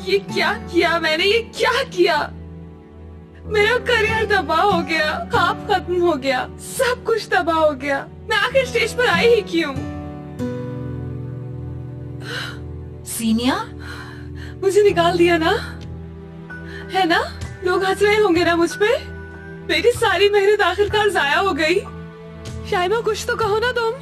ये क्या किया मैंने, ये क्या किया? मेरा करियर तबाह हो गया, ख्वाब खत्म हो गया, सब कुछ तबाह हो गया। मैं आखिर स्टेज पर आई ही क्यों? सीनिया, मुझे निकाल दिया ना, है ना? लोग हंस रहे होंगे ना मुझ पे। मेरी सारी मेहनत आखिरकार जाया हो गई। शाइमा कुछ तो कहो ना तुम।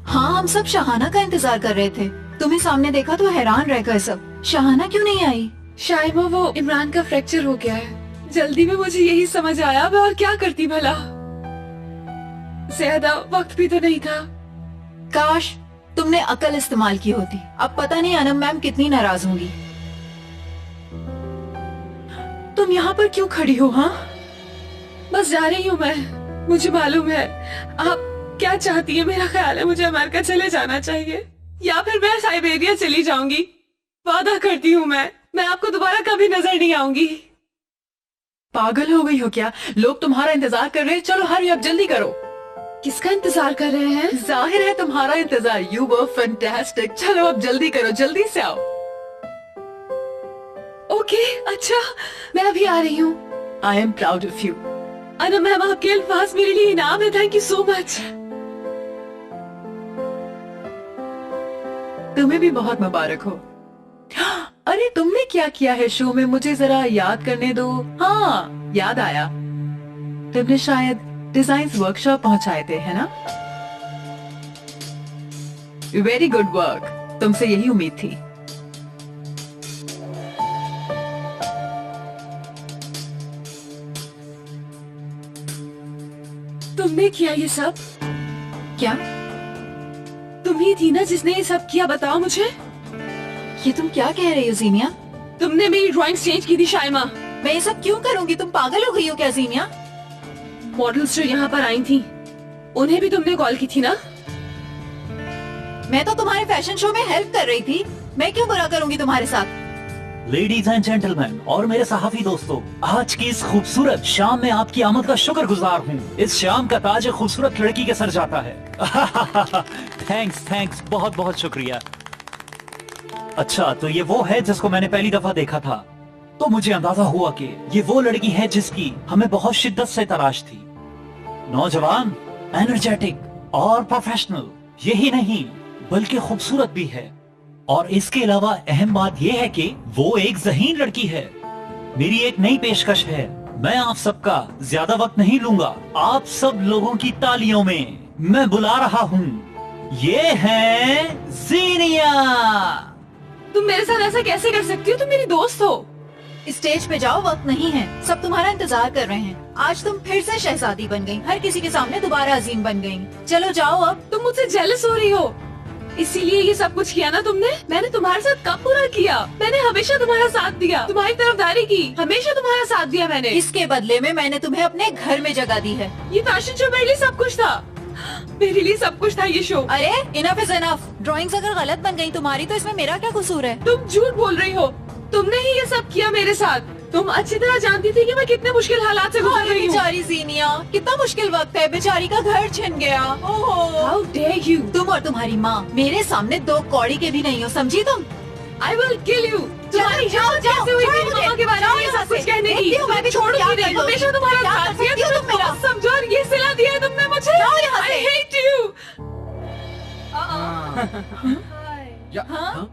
हाँ, हम सब शहाना का इंतजार कर रहे थे। तुम्हें सामने देखा तो हैरान रह गए सब। शहाना क्यों नहीं आई? शाइमा, वो इमरान का फ्रैक्चर हो गया है। जल्दी में मुझे यही समझ आया, मैं और क्या करती भला। ज्यादा वक्त भी तो नहीं था। काश तुमने अकल इस्तेमाल की होती। अब पता नहीं अनम मैम कितनी नाराज होंगी। तुम यहाँ पर क्यों खड़ी हो? हाँ, बस जा रही हूँ मैं। मुझे मालूम है आप क्या चाहती है। मेरा ख्याल है मुझे अमेरिका चले जाना चाहिए, या फिर मैं साइबेरिया चली जाऊंगी। वादा करती हूँ मैं आपको दोबारा कभी नजर नहीं आऊंगी। पागल हो गई हो क्या? लोग तुम्हारा इंतजार कर रहे हैं। चलो हरी अब, जल्दी करो। किसका इंतजार कर रहे हैं? जाहिर है तुम्हारा इंतजार। You were fantastic. चलो अब जल्दी करो, जल्दी से आओ। ओके, अच्छा, मैं अभी आ रही हूँ। I am proud of you. Anam ma'am, आपके अल्फाज मेरे लिए इनाम है। Thank you so much. तुम्हें भी बहुत मुबारक हो। अरे तुमने क्या किया है शो में? मुझे जरा याद करने दो। हाँ, याद आया। तुमने शायद डिजाइन वर्कशॉप पहुंचाए थे, है ना? Very good work. तुमसे यही उम्मीद थी। तुमने किया ये सब? क्या? तुम ही थी ना जिसने ये सब किया? बताओ मुझे। ये तुम क्या कह रही हो जीनिया? तुमने मेरी ड्राइंग्स चेंज की थी शाइमा। मैं ये सब क्यों करूंगी? तुम पागल हो गई हो क्या जीनिया? मॉडल्स जो यहाँ पर आई थी, उन्हें भी तुमने कॉल की थी ना? मैं तो तुम्हारे फैशन शो में हेल्प कर रही थी। मैं क्यों बुरा करूंगी तुम्हारे साथ? लेडीज एंड जेंटलमैन और मेरे सहाफी दोस्तों, आज की इस खूबसूरत शाम में आपकी आमद का शुक्रगुजार हूँ। इस शाम का ताज एक खूबसूरत लड़की के सर जाता है। थैंक्स, बहुत बहुत शुक्रिया। अच्छा, तो ये वो है जिसको मैंने पहली दफा देखा था। तो मुझे अंदाजा हुआ कि ये वो लड़की है जिसकी हमें बहुत शिद्दत से तलाश थी। नौजवान, एनर्जेटिक और प्रोफेशनल। यही नहीं बल्कि खूबसूरत भी है। और इसके अलावा अहम बात यह है कि वो एक ज़हीन लड़की है। मेरी एक नई पेशकश है। मैं आप सबका ज्यादा वक्त नहीं लूंगा। आप सब लोगों की तालियों में मैं बुला रहा हूँ, ये है जीनिया। तुम मेरे साथ ऐसा कैसे कर सकती हो? तुम मेरी दोस्त हो। स्टेज पे जाओ, वक्त नहीं है। सब तुम्हारा इंतजार कर रहे हैं। आज तुम फिर से शहजादी बन गई, हर किसी के सामने दोबारा अजीम बन गई। चलो जाओ अब। तुम मुझसे जेलस हो रही हो, इसीलिए ये सब कुछ किया ना तुमने? मैंने तुम्हारे साथ कब बुरा किया? मैंने हमेशा तुम्हारा साथ दिया, तुम्हारी तरफदारी की, हमेशा तुम्हारा साथ दिया मैंने। इसके बदले में मैंने तुम्हें अपने घर में जगह दी है। ये फैशन शो मेरे लिए सब कुछ था। मेरे लिए सब कुछ था ये शो। अरे इनफ इज इनफ। ड्राइंग्स अगर गलत बन गई तुम्हारी तो इसमें मेरा क्या कसूर है? तुम झूठ बोल रही हो। तुमने ही ये सब किया मेरे साथ। तुम अच्छी तरह जानती थी कि मैं कितने मुश्किल हालात से गुजर रही हूँ। बेचारी जीनिया, कितना मुश्किल वक्त है। बेचारी का घर छिन गया। ओहो, How dare you? तुम और तुम्हारी माँ मेरे सामने दो कौड़ी के भी नहीं हो, समझी तुम? I will kill you। तुम्हारी हिम्मत कैसे हुई मेरी मामा के बारे में ये सब कुछ कहने की? मैं भी छोड़ूंगी नहीं। हमेशा तुम्हारा साथ दिया, तुम मेरा समझो, और ये सिला दिया है तुमने मुझे। I hate you। हाँ?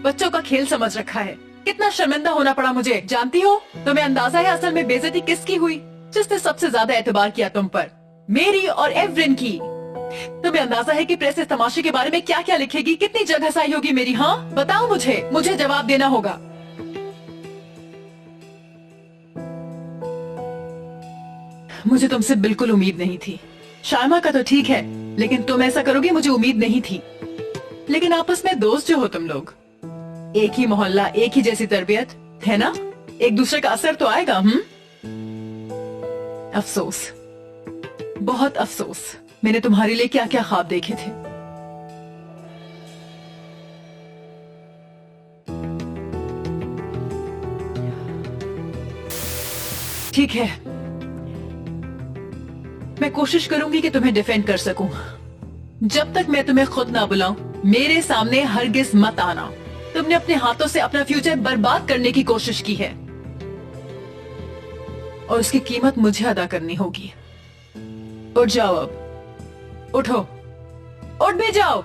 बच्चों का खेल समझ रखा है। कितना शर्मिंदा होना पड़ा मुझे, जानती हो? तुम्हें अंदाजा है असल में बेइज्जती किसकी हुई? जिसने सबसे ज्यादा एतबार किया तुम पर, मेरी और एवरिन की। तुम्हें अंदाजा है कि प्रेस इस तमाशे के बारे में क्या क्या लिखेगी? कितनी जगहसाई होगी मेरी? हाँ बताओ मुझे जवाब देना होगा। मुझे तुमसे बिल्कुल उम्मीद नहीं थी। शायमा का तो ठीक है, लेकिन तुम ऐसा करोगे मुझे उम्मीद नहीं थी। लेकिन आपस में दोस्त जो हो तुम लोग, एक ही मोहल्ला, एक ही जैसी तरबियत है ना, एक दूसरे का असर तो आएगा। अफसोस, बहुत अफसोस, मैंने तुम्हारे लिए क्या क्या ख्वाब देखे थे। ठीक है, मैं कोशिश करूंगी कि तुम्हें डिफेंड कर सकूं। जब तक मैं तुम्हें खुद ना बुलाऊं, मेरे सामने हरगिज मत आना। तुमने अपने हाथों से अपना फ्यूचर बर्बाद करने की कोशिश की है और उसकी कीमत मुझे अदा करनी होगी। उठ जाओ, अब उठो, उठ भी जाओ।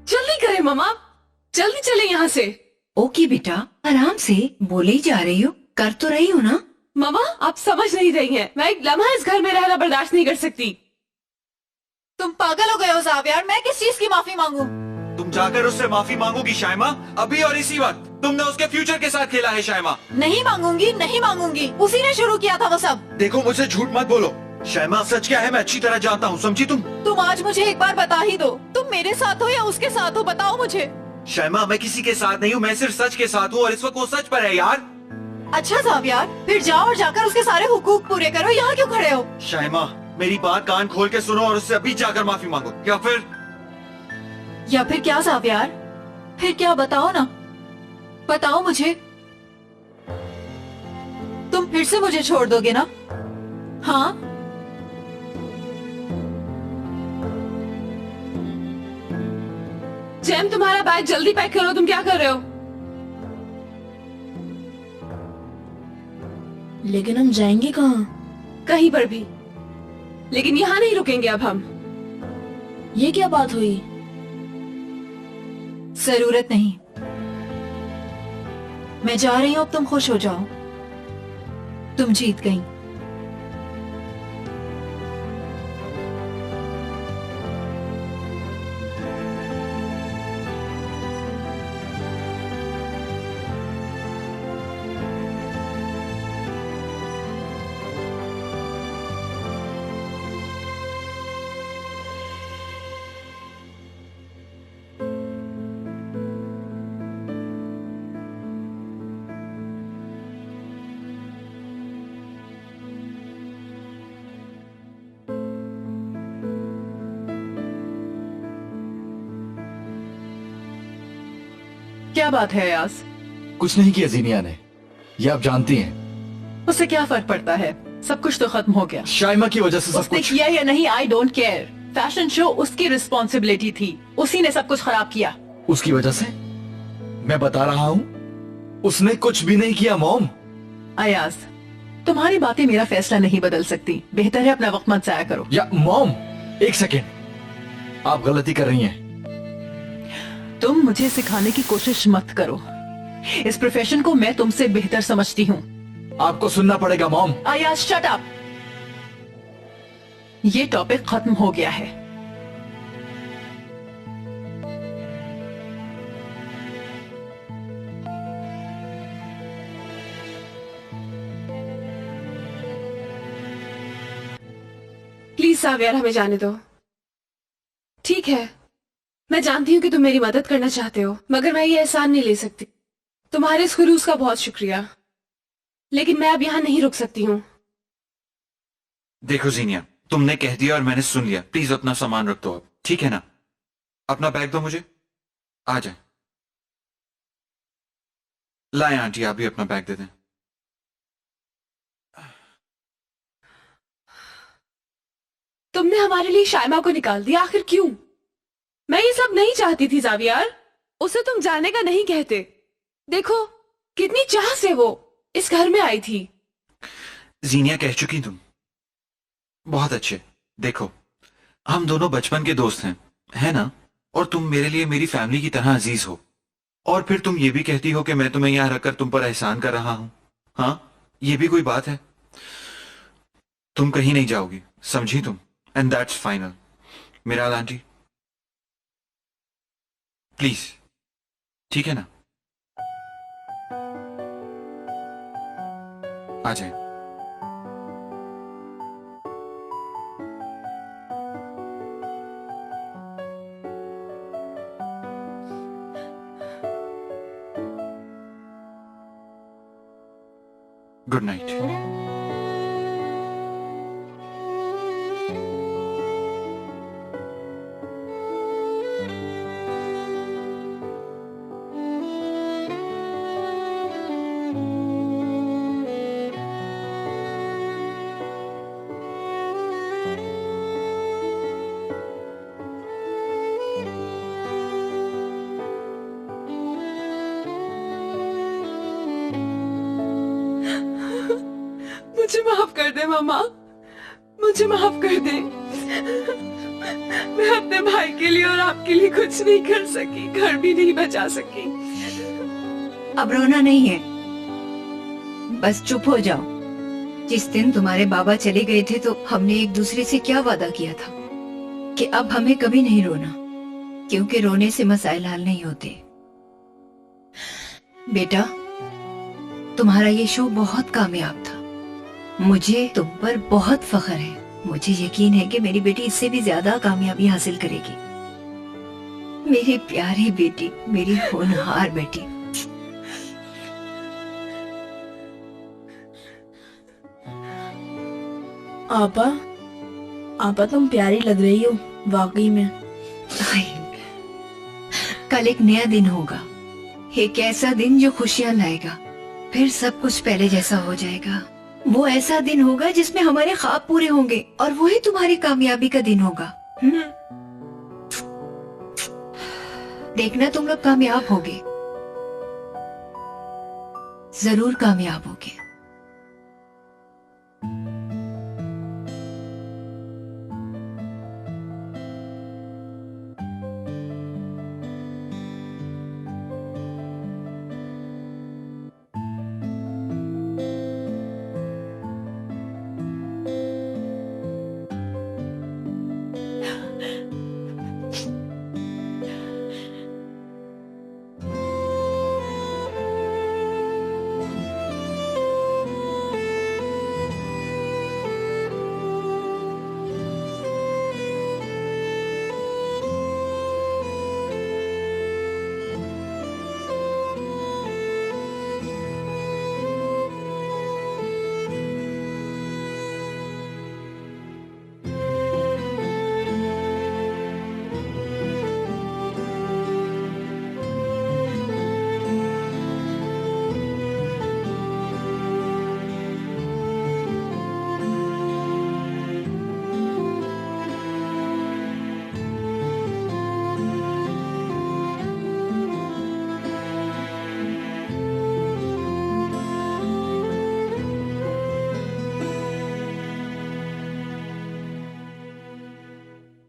जल्दी करें मम्मा, जल्दी चले यहाँ से। ओके बेटा, आराम से बोले ही जा रही हो, कर तो रही हो ना। मम्मा आप समझ नहीं रही हैं, मैं एक लम्हा इस घर में रहना बर्दाश्त नहीं कर सकती। तुम पागल हो गए हो ज़ावियर, मैं किस चीज की माफी मांगू? तुम जाकर उससे माफी मांगोगी शायमा, अभी और इसी वक्त। तुमने उसके फ्यूचर के साथ खेला है शायमा। नहीं मांगूंगी, नहीं मांगूंगी, उसी ने शुरू किया था वो सब। देखो मुझसे झूठ मत बोलो शायमा, सच क्या है मैं अच्छी तरह जानता हूँ, समझी तुम? तुम आज मुझे एक बार बता ही दो, तुम मेरे साथ हो या उसके साथ हो, बताओ मुझे। शायमा मैं किसी के साथ नहीं हूँ, मैं सिर्फ सच के साथ हूँ और इस वक्त वो सच पर है यार। अच्छा ज़ावियर, फिर जाओ और जाकर उसके सारे हुकूक पूरे करो, यहाँ क्यों खड़े हो? शायमा मेरी बात कान खोल के सुनो और उससे अभी जाकर माफी मांगो, या फिर क्या ज़ावियर? फिर क्या, बताओ ना, बताओ मुझे। तुम फिर से मुझे छोड़ दोगे ना? हाँ? जैम तुम्हारा बैग जल्दी पैक करो, तुम क्या कर रहे हो? लेकिन हम जाएंगे कहाँ? कहीं पर भी, लेकिन यहाँ नहीं रुकेंगे अब हम। ये क्या बात हुई? जरूरत नहीं, मैं जा रही हूँ, अब तुम खुश हो जाओ। तुम जीत गई। क्या बात है अयाज? कुछ नहीं किया जीनिया ने, ये आप जानती हैं। उससे क्या फर्क पड़ता है, सब कुछ तो खत्म हो गया। शाइमा की वजह से सब उसने कुछ। किया या नहीं, I don't care. Fashion show उसकी रिस्पॉन्सिबिलिटी थी, उसी ने सब कुछ खराब किया। उसकी वजह से? मैं बता रहा हूँ, उसने कुछ भी नहीं किया मॉम। अयाज, तुम्हारी बातें मेरा फैसला नहीं बदल सकती, बेहतर है अपना वक्त मत जाया करो। या मॉम, एक सेकेंड, आप गलती कर रही हैं। तुम मुझे सिखाने की कोशिश मत करो, इस प्रोफेशन को मैं तुमसे बेहतर समझती हूँ। आपको सुनना पड़ेगा मॉम। अयाज शट अप, ये टॉपिक खत्म हो गया है। प्लीज ज़ावियर हमें जाने दो। ठीक है, मैं जानती हूँ कि तुम मेरी मदद करना चाहते हो, मगर मैं ये एहसान नहीं ले सकती। तुम्हारे इस खुलूस का बहुत शुक्रिया, लेकिन मैं अब यहाँ नहीं रुक सकती हूँ। देखो जीनिया, तुमने कह दिया और मैंने सुन लिया। प्लीज अपना सामान रख दो अब, ठीक है ना? अपना बैग दो मुझे। आ जाए। लाए आंटी, आप भी अपना बैग दे दें। तुमने हमारे लिए शाइमा को निकाल दिया, आखिर क्यों? मैं ये सब नहीं चाहती थी ज़ावियर। उसे तुम जाने का नहीं कहते। देखो कितनी चाह से वो इस घर में आई थी। जीनिया, कह चुकी तुम। बहुत अच्छे। देखो, हम दोनों बचपन के दोस्त हैं, है ना? और तुम मेरे लिए मेरी फैमिली की तरह अजीज हो। और फिर तुम ये भी कहती हो कि मैं तुम्हें यहां रखकर तुम पर एहसान कर रहा हूं। हाँ, ये भी कोई बात है? तुम कहीं नहीं जाओगी, समझी तुम? And that's final. मिराल aunty, please, ठीक है ना? आ जाए। Good night. मुझे माफ कर दे मामा, मुझे माफ कर दे। मैं अपने भाई के लिए और आपके लिए कुछ नहीं कर सकी, घर भी नहीं बचा सकी। अब रोना नहीं है, बस चुप हो जाओ। जिस दिन तुम्हारे बाबा चले गए थे तो हमने एक दूसरे से क्या वादा किया था कि अब हमें कभी नहीं रोना, क्योंकि रोने से मसाइल हल नहीं होते। बेटा, तुम्हारा ये शो बहुत कामयाब था। मुझे तुम पर बहुत फख्र है। मुझे यकीन है कि मेरी बेटी इससे भी ज्यादा कामयाबी हासिल करेगी। मेरी प्यारी बेटी, मेरी होनहार बेटी। आपा, आपा तुम प्यारी लग रही हो वाकई में। कल एक नया दिन होगा, एक ऐसा दिन जो खुशियां लाएगा। फिर सब कुछ पहले जैसा हो जाएगा। वो ऐसा दिन होगा जिसमें हमारे ख्वाब पूरे होंगे और वही तुम्हारी कामयाबी का दिन होगा। देखना, तुम लोग कामयाब होगे, जरूर कामयाब होगे।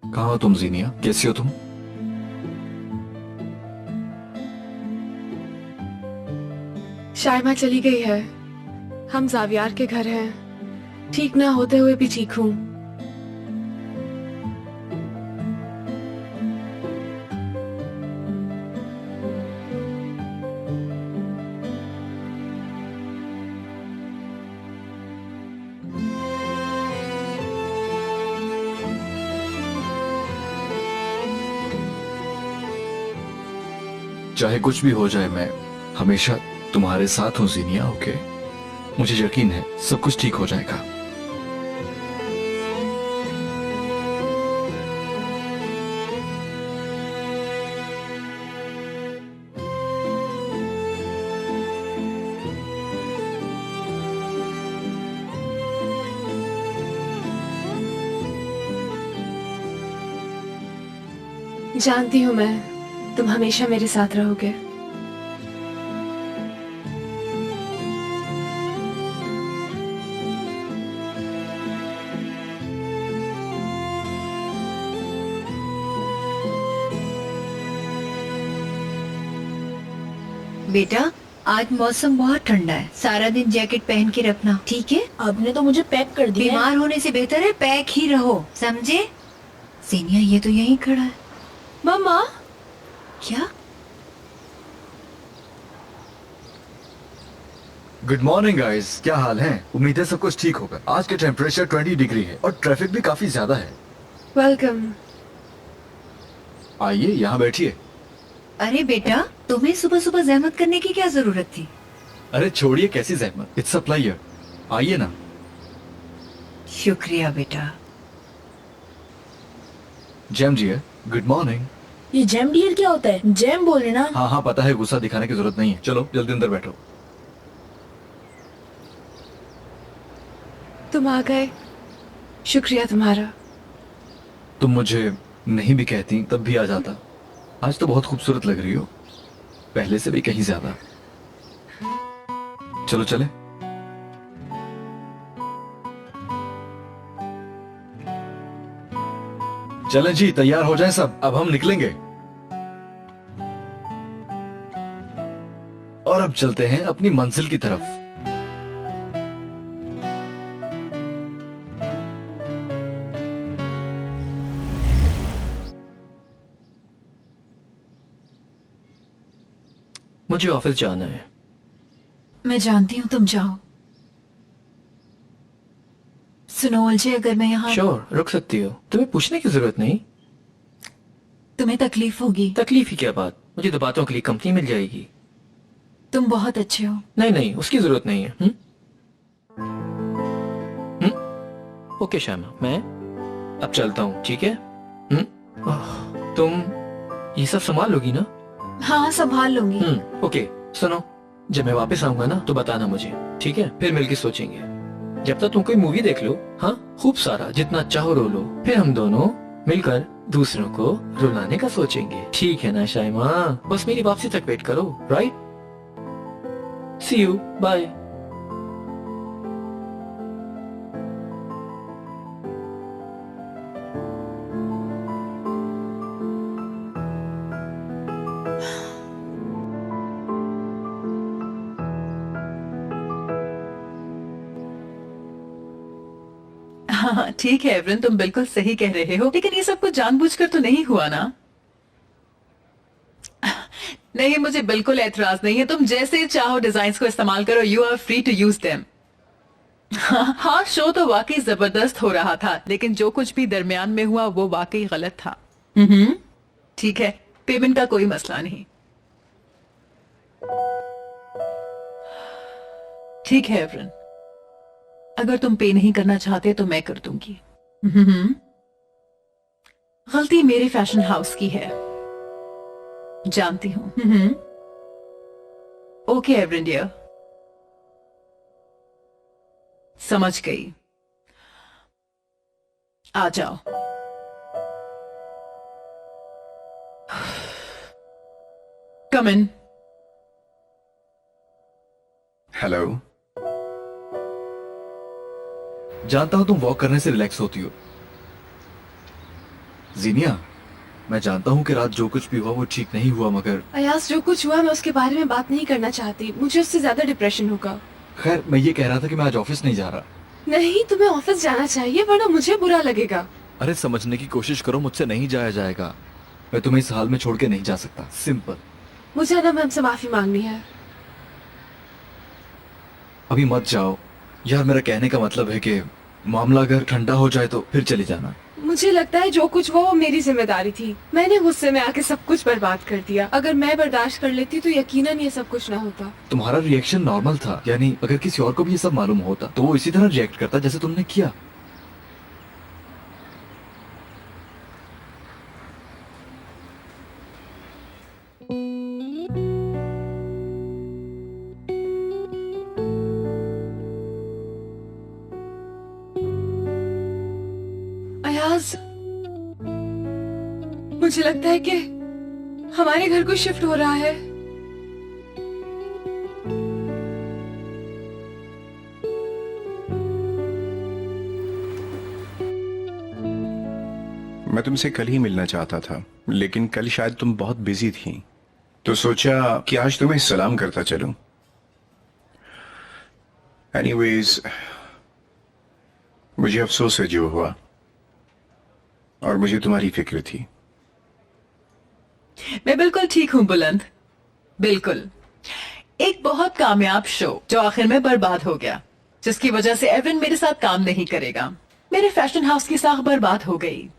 कहाँ हो तुम जीनिया? कैसी हो तुम? शाइमा चली गई है। हम ज़ावियार के घर हैं। ठीक ना होते हुए भी ठीक हूँ। चाहे कुछ भी हो जाए, मैं हमेशा तुम्हारे साथ हूँ जीनिया। ओके, मुझे यकीन है सब कुछ ठीक हो जाएगा। जानती हूँ मैं, तुम हमेशा मेरे साथ रहोगे। बेटा, आज मौसम बहुत ठंडा है, सारा दिन जैकेट पहन के रखना, ठीक है? आपने तो मुझे पैक कर दिया है। बीमार होने से बेहतर है पैक ही रहो, समझे? सीनिया ये तो यहीं खड़ा है। मम्मा, क्या? गुड मॉर्निंग गाइस, क्या हाल है? उम्मीद है सब कुछ ठीक होगा। आज के टेम्परेचर 20 डिग्री है और ट्रैफिक भी काफी ज्यादा है। वेलकम। आइए यहाँ बैठिए। अरे बेटा, तुम्हें सुबह सुबह जहमत करने की क्या जरूरत थी? अरे छोड़िए, कैसी जहमत, इट्स अ प्लेजर। आइए ना। शुक्रिया बेटा। जैम जी है, गुड मॉर्निंग। ये जैम डियर क्या होता है? जैम बोले ना। हाँ हाँ पता है, गुस्सा दिखाने की जरूरत नहीं है। चलो जल्दी अंदर बैठो। तुम आ गए, शुक्रिया तुम्हारा। तुम मुझे नहीं भी कहती तब भी आ जाता। आज तो बहुत खूबसूरत लग रही हो, पहले से भी कहीं ज्यादा। चलो चले। चलें जी, तैयार हो जाएं सब, अब हम निकलेंगे। और अब चलते हैं अपनी मंजिल की तरफ। मुझे ऑफिस जाना है। मैं जानती हूँ तुम जाओ। सुनो उलझे, अगर मैं यहाँ श्योर, रुक सकती हो, तुम्हें पूछने की जरूरत नहीं। तुम्हें तकलीफ होगी। तकलीफ ही क्या बात, मुझे तो बातों के लिए कंपनी मिल जाएगी। तुम बहुत अच्छे हो। नहीं नहीं, उसकी जरूरत नहीं है। ओके श्यामा, मैं अब चलता हूँ, ठीक है? तुम ये सब संभाल लोगी ना? हाँ, संभाल लूंगी। ओके, सुनो, जब मैं वापस आऊंगा ना तो बताना मुझे, ठीक है? फिर मिलके सोचेंगे। जब तक तुम कोई मूवी देख लो, हाँ, खूब सारा, जितना चाहो रो लो, फिर हम दोनों मिलकर दूसरों को रुलाने का सोचेंगे, ठीक है ना शाइमा? बस मेरी वापसी तक वेट करो, राइट? C you, bye. हाँ ठीक है एवरन, तुम बिल्कुल सही कह रहे हो, लेकिन ये सब कुछ जानबूझकर तो नहीं हुआ ना? नहीं, मुझे बिल्कुल एतराज नहीं है, तुम जैसे चाहो डिजाइन्स को इस्तेमाल करो, you are free to use them. हाँ, शो तो वाकई जबरदस्त हो रहा था, लेकिन जो कुछ भी दरमियान में हुआ वो वाकई गलत था। ठीक है, पेमेंट का कोई मसला नहीं। ठीक है एवरन, अगर तुम पे नहीं करना चाहते तो मैं कर दूंगी। गलती मेरे फैशन हाउस की है, जानती हूं। ओके एवरन डियर, समझ गई, आ जाओ। कम इन। हेलो। जानता हूं तुम वॉक करने से रिलैक्स होती हो जीनिया। मैं जानता हूं कि रात जो कुछ भी हुआ वो ठीक नहीं हुआ, मगर अयास, जो कुछ हुआ मैं उसके बारे में बात नहीं करना चाहती, मुझे उससे ज्यादा डिप्रेशन होगा। खैर, मैं ये कह रहा था कि मैं आज ऑफिस नहीं जा रहा। नहीं, तुम्हें ऑफिस जाना चाहिए, वरना मुझे बुरा लगेगा। अरे समझने की कोशिश करो, मुझसे नहीं जाया जाएगा। मैं तुम्हें इस हाल में छोड़ के नहीं जा सकता, सिंपल। मुझे ना मैम से माफी मांगनी है। अभी मत जाओ यार, मेरा कहने का मतलब है कि मामला अगर ठंडा हो जाए तो फिर चली जाना। मुझे लगता है जो कुछ हुआ वो मेरी जिम्मेदारी थी। मैंने गुस्से में आके सब कुछ बर्बाद कर दिया। अगर मैं बर्दाश्त कर लेती तो यकीनन ये सब कुछ ना होता। तुम्हारा रिएक्शन नॉर्मल था, यानी अगर किसी और को भी ये सब मालूम होता तो वो इसी तरह रिएक्ट करता जैसे तुमने किया। अयाज, मुझे लगता है कि हमारे घर को शिफ्ट हो रहा है। मैं तुमसे कल ही मिलना चाहता था, लेकिन कल शायद तुम बहुत बिजी थी, तो सोचा कि आज तुम्हें सलाम करता चलूं। एनीवेज, मुझे अफसोस है जो हुआ, और मुझे तुम्हारी फिक्र थी। मैं बिल्कुल ठीक हूँ बुलंद, बिल्कुल। एक बहुत कामयाब शो जो आखिर में बर्बाद हो गया, जिसकी वजह से एवन मेरे साथ काम नहीं करेगा। मेरे फैशन हाउस की साख बर्बाद हो गई।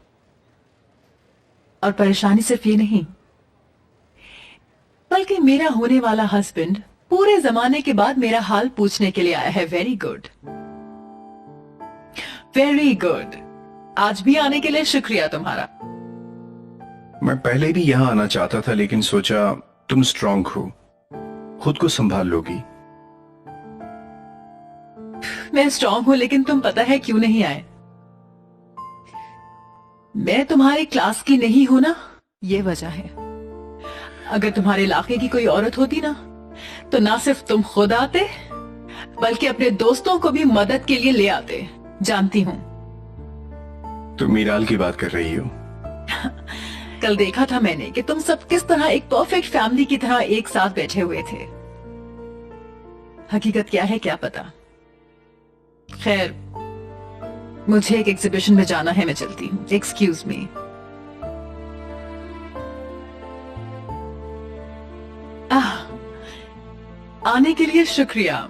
और परेशानी सिर्फ ये नहीं, बल्कि मेरा होने वाला हस्बैंड पूरे जमाने के बाद मेरा हाल पूछने के लिए आया है। Very good, very good. आज भी आने के लिए शुक्रिया तुम्हारा। मैं पहले भी यहां आना चाहता था, लेकिन सोचा तुम स्ट्रांग हो, खुद को संभाल लोगी। मैं स्ट्रांग हूं, लेकिन तुम पता है क्यों नहीं आए? मैं तुम्हारी क्लास की नहीं हूं ना, ये वजह है। अगर तुम्हारे इलाके की कोई औरत होती ना, तो ना सिर्फ तुम खुद आते, बल्कि अपने दोस्तों को भी मदद के लिए ले आते। जानती हूं तुम मीराल की बात कर रही हो। कल देखा था मैंने कि तुम सब किस तरह एक परफेक्ट फैमिली की तरह एक साथ बैठे हुए थे। हकीकत क्या है क्या पता। खैर, मुझे एक एग्जीबिशन में जाना है, मैं चलती हूँ। Excuse me. आने के लिए शुक्रिया।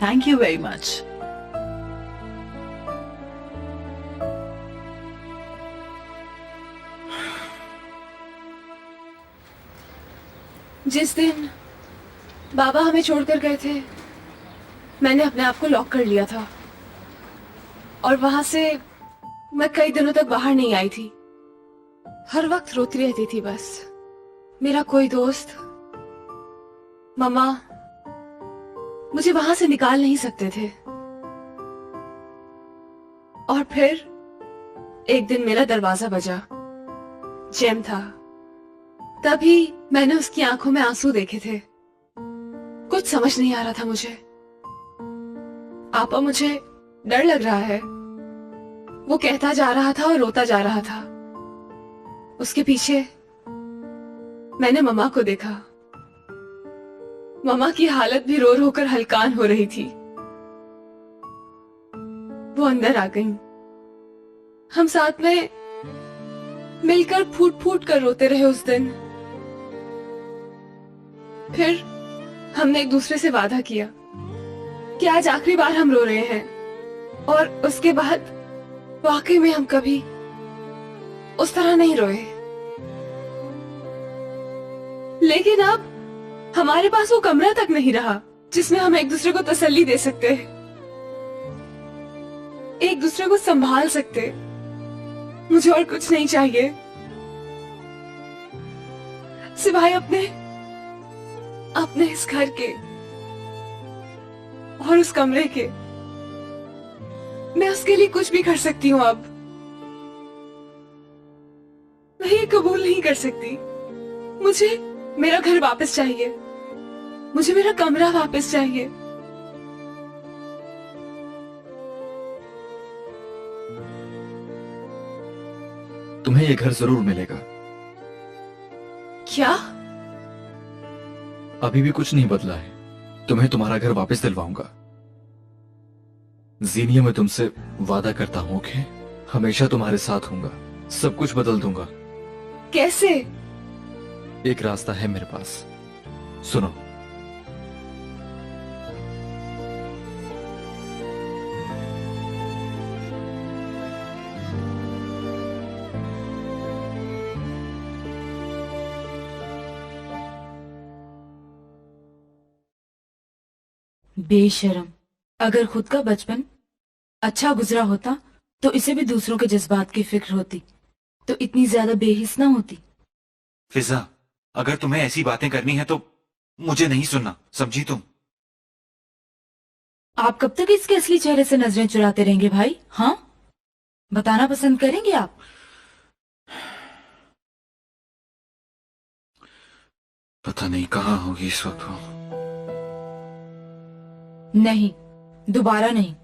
Thank you very much. जिस दिन बाबा हमें छोड़कर गए थे, मैंने अपने आप को लॉक कर लिया था और वहां से मैं कई दिनों तक बाहर नहीं आई थी। हर वक्त रोती रहती थी बस। मेरा कोई दोस्त, मम्मा मुझे वहां से निकाल नहीं सकते थे। और फिर एक दिन मेरा दरवाजा बजा। जेम था। तभी मैंने उसकी आंखों में आंसू देखे थे। कुछ समझ नहीं आ रहा था मुझे। आपा, मुझे डर लग रहा है। वो कहता जा रहा था और रोता जा रहा था। उसके पीछे मैंने मम्मा को देखा। मम्मा की हालत भी रो रो कर हलकान हो रही थी। वो अंदर आ गईं। हम साथ में मिलकर फूट फूट कर रोते रहे उस दिन। फिर हमने एक दूसरे से वादा किया कि आज आखिरी बार हम रो रहे हैं, और उसके बाद वाकई में हम कभी उस तरह नहीं रोए। लेकिन अब हमारे पास वो कमरा तक नहीं रहा जिसमें हम एक दूसरे को तसल्ली दे सकते, एक दूसरे को संभाल सकते। मुझे और कुछ नहीं चाहिए सिवाय अपने इस घर के और उस कमरे के। मैं उसके लिए कुछ भी कर सकती हूँ अब। मैं ये कबूल नहीं कर सकती। मुझे मेरा घर वापस चाहिए। मुझे मेरा कमरा वापस चाहिए। तुम्हें ये घर जरूर मिलेगा। क्या? अभी भी कुछ नहीं बदला है। तुम्हें तुम्हारा घर वापस दिलवाऊंगा। जीनिया, मैं तुमसे वादा करता हूं कि हमेशा तुम्हारे साथ हूंगा। सब कुछ बदल दूंगा। कैसे? एक रास्ता है मेरे पास, सुनो। बेशरम। अगर खुद का बचपन अच्छा गुजरा होता तो इसे भी दूसरों के जज्बात की फिक्र होती, तो इतनी ज्यादा बेहिस ना होती। फिजा, अगर तुम्हें ऐसी बातें करनी है तो मुझे नहीं सुनना, समझी तुम? आप कब तक इसके असली चेहरे से नजरें चुराते रहेंगे भाई? हाँ, बताना पसंद करेंगे आप? पता नहीं कहाँ होगी इस वक्त वो। नहीं, दोबारा नहीं।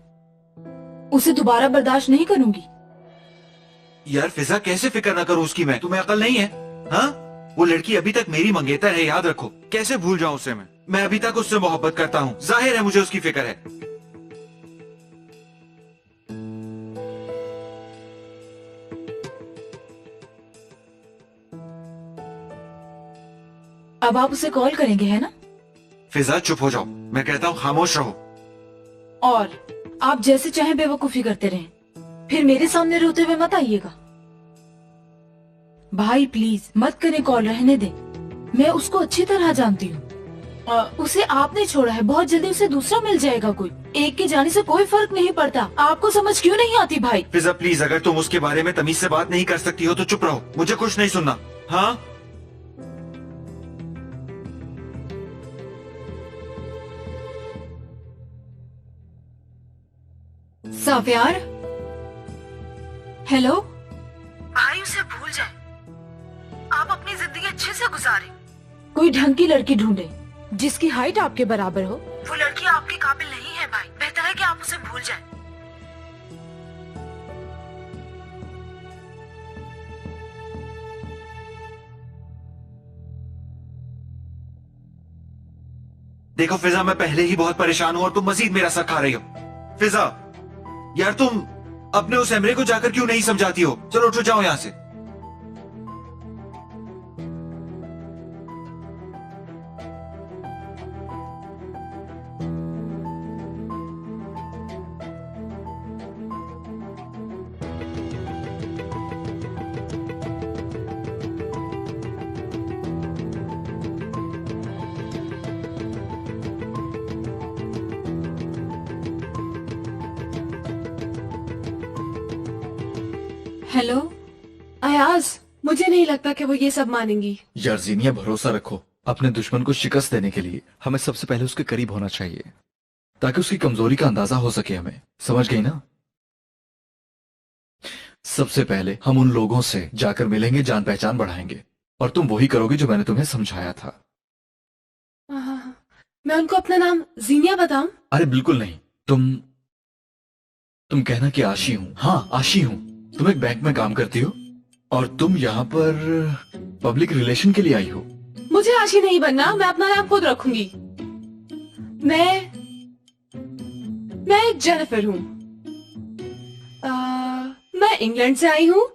उसे दोबारा बर्दाश्त नहीं करूंगी। यार फिजा, कैसे फिक्र ना करूं उसकी मैं? तुम्हें अकल नहीं है? हाँ, वो लड़की अभी तक मेरी मंगेतर है, याद रखो। कैसे भूल जाऊं उसे मैं अभी तक उससे मोहब्बत करता हूँ। जाहिर है मुझे उसकी फिक्र है। अब आप उसे कॉल करेंगे, है ना? फिजा चुप हो जाओ, मैं कहता हूँ खामोश रहो। और आप जैसे चाहे बेवकूफी करते रहें, फिर मेरे सामने रोते हुए मत आइएगा। भाई प्लीज मत करें कॉल, रहने दें। मैं उसको अच्छी तरह जानती हूँ। उसे आपने छोड़ा है, बहुत जल्दी उसे दूसरा मिल जाएगा कोई। एक के जाने से कोई फर्क नहीं पड़ता। आपको समझ क्यों नहीं आती भाई? फिजा प्लीज, अगर तुम उसके बारे में तमीज से बात नहीं कर सकती हो तो चुप रहो, मुझे कुछ नहीं सुनना। हाँ, साफियार, हेलो। भाई उसे भूल जाए, आप अपनी जिंदगी अच्छे से गुजारें। कोई ढंग की लड़की ढूंढे जिसकी हाइट आपके बराबर हो। वो लड़की आपके काबिल नहीं है भाई, बेहतर है कि आप उसे भूल जाएं। देखो फिजा, मैं पहले ही बहुत परेशान हूँ और तुम मजीद मेरा सर खा रही हो। फिजा यार, तुम अपने उस एमरे को जाकर क्यों नहीं समझाती हो? चलो उठो, जाओ यहाँ से। हेलो अयाज, मुझे नहीं लगता कि वो ये सब मानेंगी। यार जीनिया, भरोसा रखो। अपने दुश्मन को शिकस्त देने के लिए हमें सबसे पहले उसके करीब होना चाहिए, ताकि उसकी कमजोरी का अंदाजा हो सके हमें। समझ गई ना? सबसे पहले हम उन लोगों से जाकर मिलेंगे, जान पहचान बढ़ाएंगे, और तुम वही करोगे जो मैंने तुम्हें समझाया था। मैं उनको अपना नाम जीनिया बताऊं? अरे बिल्कुल नहीं। तुम कहना कि आशी हूं। हाँ, आशी हूं। तुम एक बैंक में काम करती हो और तुम यहाँ पर पब्लिक रिलेशन के लिए आई हो। मुझे आशी नहीं बनना, मैं अपना नाम खुद रखूंगी। मैं एक जेनिफर हूँ। मैं इंग्लैंड से आई हूँ।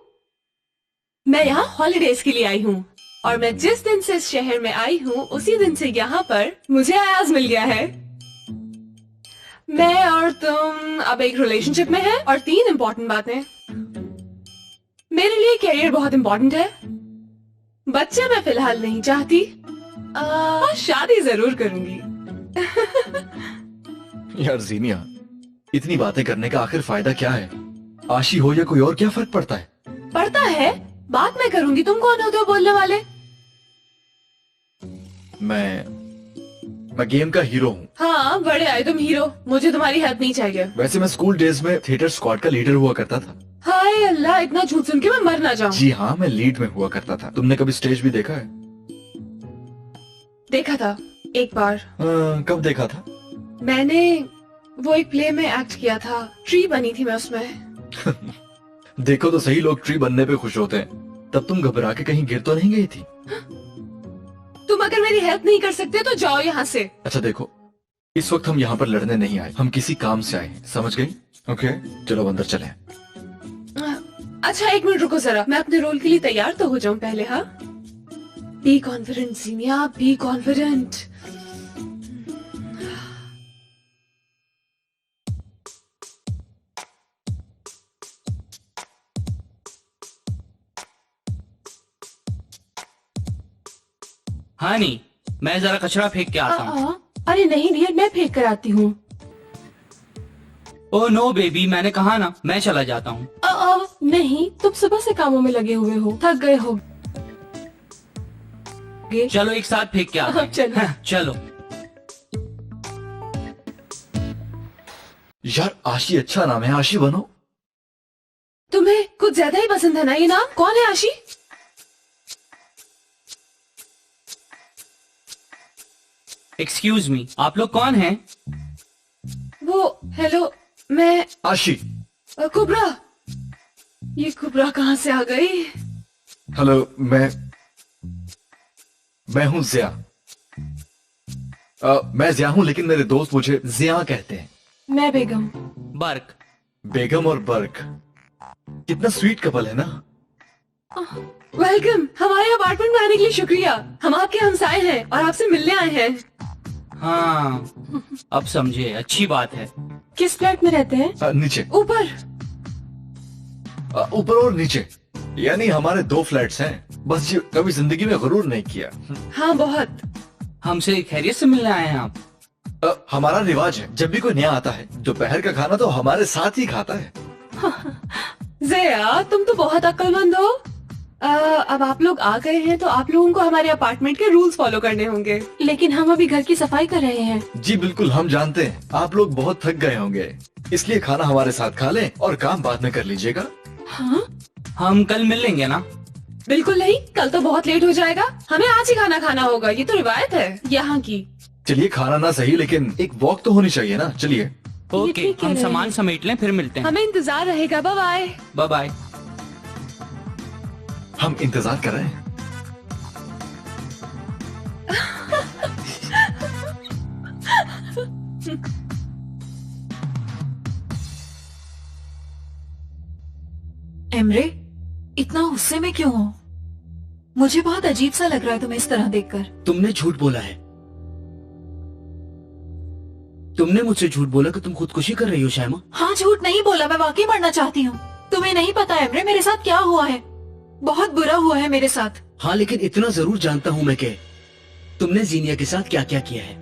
मैं यहाँ हॉलिडेज के लिए आई हूँ, और मैं जिस दिन से इस शहर में आई हूँ उसी दिन से यहाँ पर मुझे अयाज मिल गया है। मैं और तुम अब एक रिलेशनशिप में हैं, और 3 इम्पोर्टेंट बातें। मेरे लिए कैरियर बहुत इम्पोर्टेंट है। बच्चे मैं फिलहाल नहीं चाहती। शादी जरूर करूंगी। यार जीनिया, इतनी बातें करने का आखिर फायदा क्या है? आशी हो या कोई और, क्या फर्क पड़ता है? पड़ता है, बात मैं करूंगी। तुम कौन होते हो बोलने वाले? मैं गेम का हीरो हूँ। हाँ, बड़े आए तुम हीरो। मुझे तुम्हारी हेल्प नहीं चाहिए। वैसे मैं स्कूल डेज में थिएटर स्क्वाड का लीडर हुआ करता था। हाय अल्लाह, इतना झूठ सुन के मैं मर ना जाऊं। जी हाँ, मैं लीड में हुआ करता था। तुमने कभी स्टेज भी देखा है? देखा था एक बार। कब देखा था? मैंने वो एक प्ले में एक्ट किया था। ट्री बनी थी मैं उसमें। देखो तो सही, लोग ट्री बनने पे खुश होते हैं। तब तुम घबरा के कहीं गिर तो नहीं गई थी? तुम अगर मेरी हेल्प नहीं कर सकते तो जाओ यहाँ से। अच्छा देखो, इस वक्त हम यहाँ पर लड़ने नहीं आए, हम किसी काम से आए हैं। समझ गई? ओके, चलो अंदर चलें। अच्छा 1 मिनट रुको जरा, मैं अपने रोल के लिए तैयार तो हो जाऊं पहले। हाँ, बी कॉन्फिडेंट जीनिया, बी कॉन्फिडेंट। हाँ नहीं, मैं जरा कचरा फेंक के आता हूँ। अरे नहीं डियर, मैं फेंक कर आती हूँ। ओ नो बेबी, मैंने कहा ना, मैं चला जाता हूँ। नहीं, तुम सुबह से कामों में लगे हुए हो, थक गए हो। चलो एक साथ फेंक के आते हैं। चलो। चलो। यार आशी अच्छा नाम है, आशी बनो। तुम्हें कुछ ज्यादा ही पसंद है ना ये नाम? कौन है आशी? एक्सक्यूज मी, आप लोग कौन हैं? वो हेलो, मैं आशी। कुबरा। ये कुबरा कहाँ से आ गई? हेलो, मैं हूँ जिया। मैं जिया हूँ, लेकिन मेरे दोस्त मुझे जिया कहते हैं। मैं बेगम। बर्क। बेगम और बर्क, कितना स्वीट कपल है ना। वेलकम, हमारे अपार्टमेंट में आने के लिए शुक्रिया। हम आपके हमसाए हैं और आपसे मिलने आए हैं। हाँ, अब समझे, अच्छी बात है। किस फ्लैट में रहते हैं? नीचे। ऊपर। ऊपर और नीचे, यानी हमारे 2 फ्लैट्स हैं। बस ये कभी जिंदगी में गुरूर नहीं किया। हाँ बहुत। हमसे खैरियत से मिलने आए हैं आप? हमारा रिवाज है, जब भी कोई नया आता है दोपहर का खाना तो हमारे साथ ही खाता है। जया, तुम तो बहुत अक्लमंद हो। अब आप लोग आ गए हैं तो आप लोगों को हमारे अपार्टमेंट के रूल्स फॉलो करने होंगे। लेकिन हम अभी घर की सफाई कर रहे हैं। जी बिल्कुल, हम जानते हैं आप लोग बहुत थक गए होंगे, इसलिए खाना हमारे साथ खा लें और काम बाद में कर लीजिएगा। हाँ? हम कल मिल लेंगे ना? बिल्कुल नहीं, कल तो बहुत लेट हो जाएगा। हमें आज ही खाना खाना होगा, ये तो रिवायत है यहाँ की। चलिए, खाना ना सही लेकिन एक वॉक तो होनी चाहिए ना। चलिए। ओके, ठीक है हम रहे। सामान समेट लें, फिर मिलते हैं। हमें इंतजार रहेगा। Bye bye. Bye bye. हम इंतजार कर रहे हैं। एमरे, इतना गुस्से में क्यों हो? मुझे बहुत अजीब सा लग रहा है तुम्हें इस तरह देखकर। तुमने झूठ बोला है। तुमने मुझसे झूठ बोला कि तुम खुदकुशी कर रही हो शैमा। हाँ, झूठ नहीं बोला, मैं वाकई मरना चाहती हूँ। तुम्हें नहीं पता एमरे, मेरे साथ क्या हुआ है। बहुत बुरा हुआ है मेरे साथ। हाँ, लेकिन इतना जरूर जानता हूँ मैं कि तुमने जीनिया के साथ क्या क्या किया है,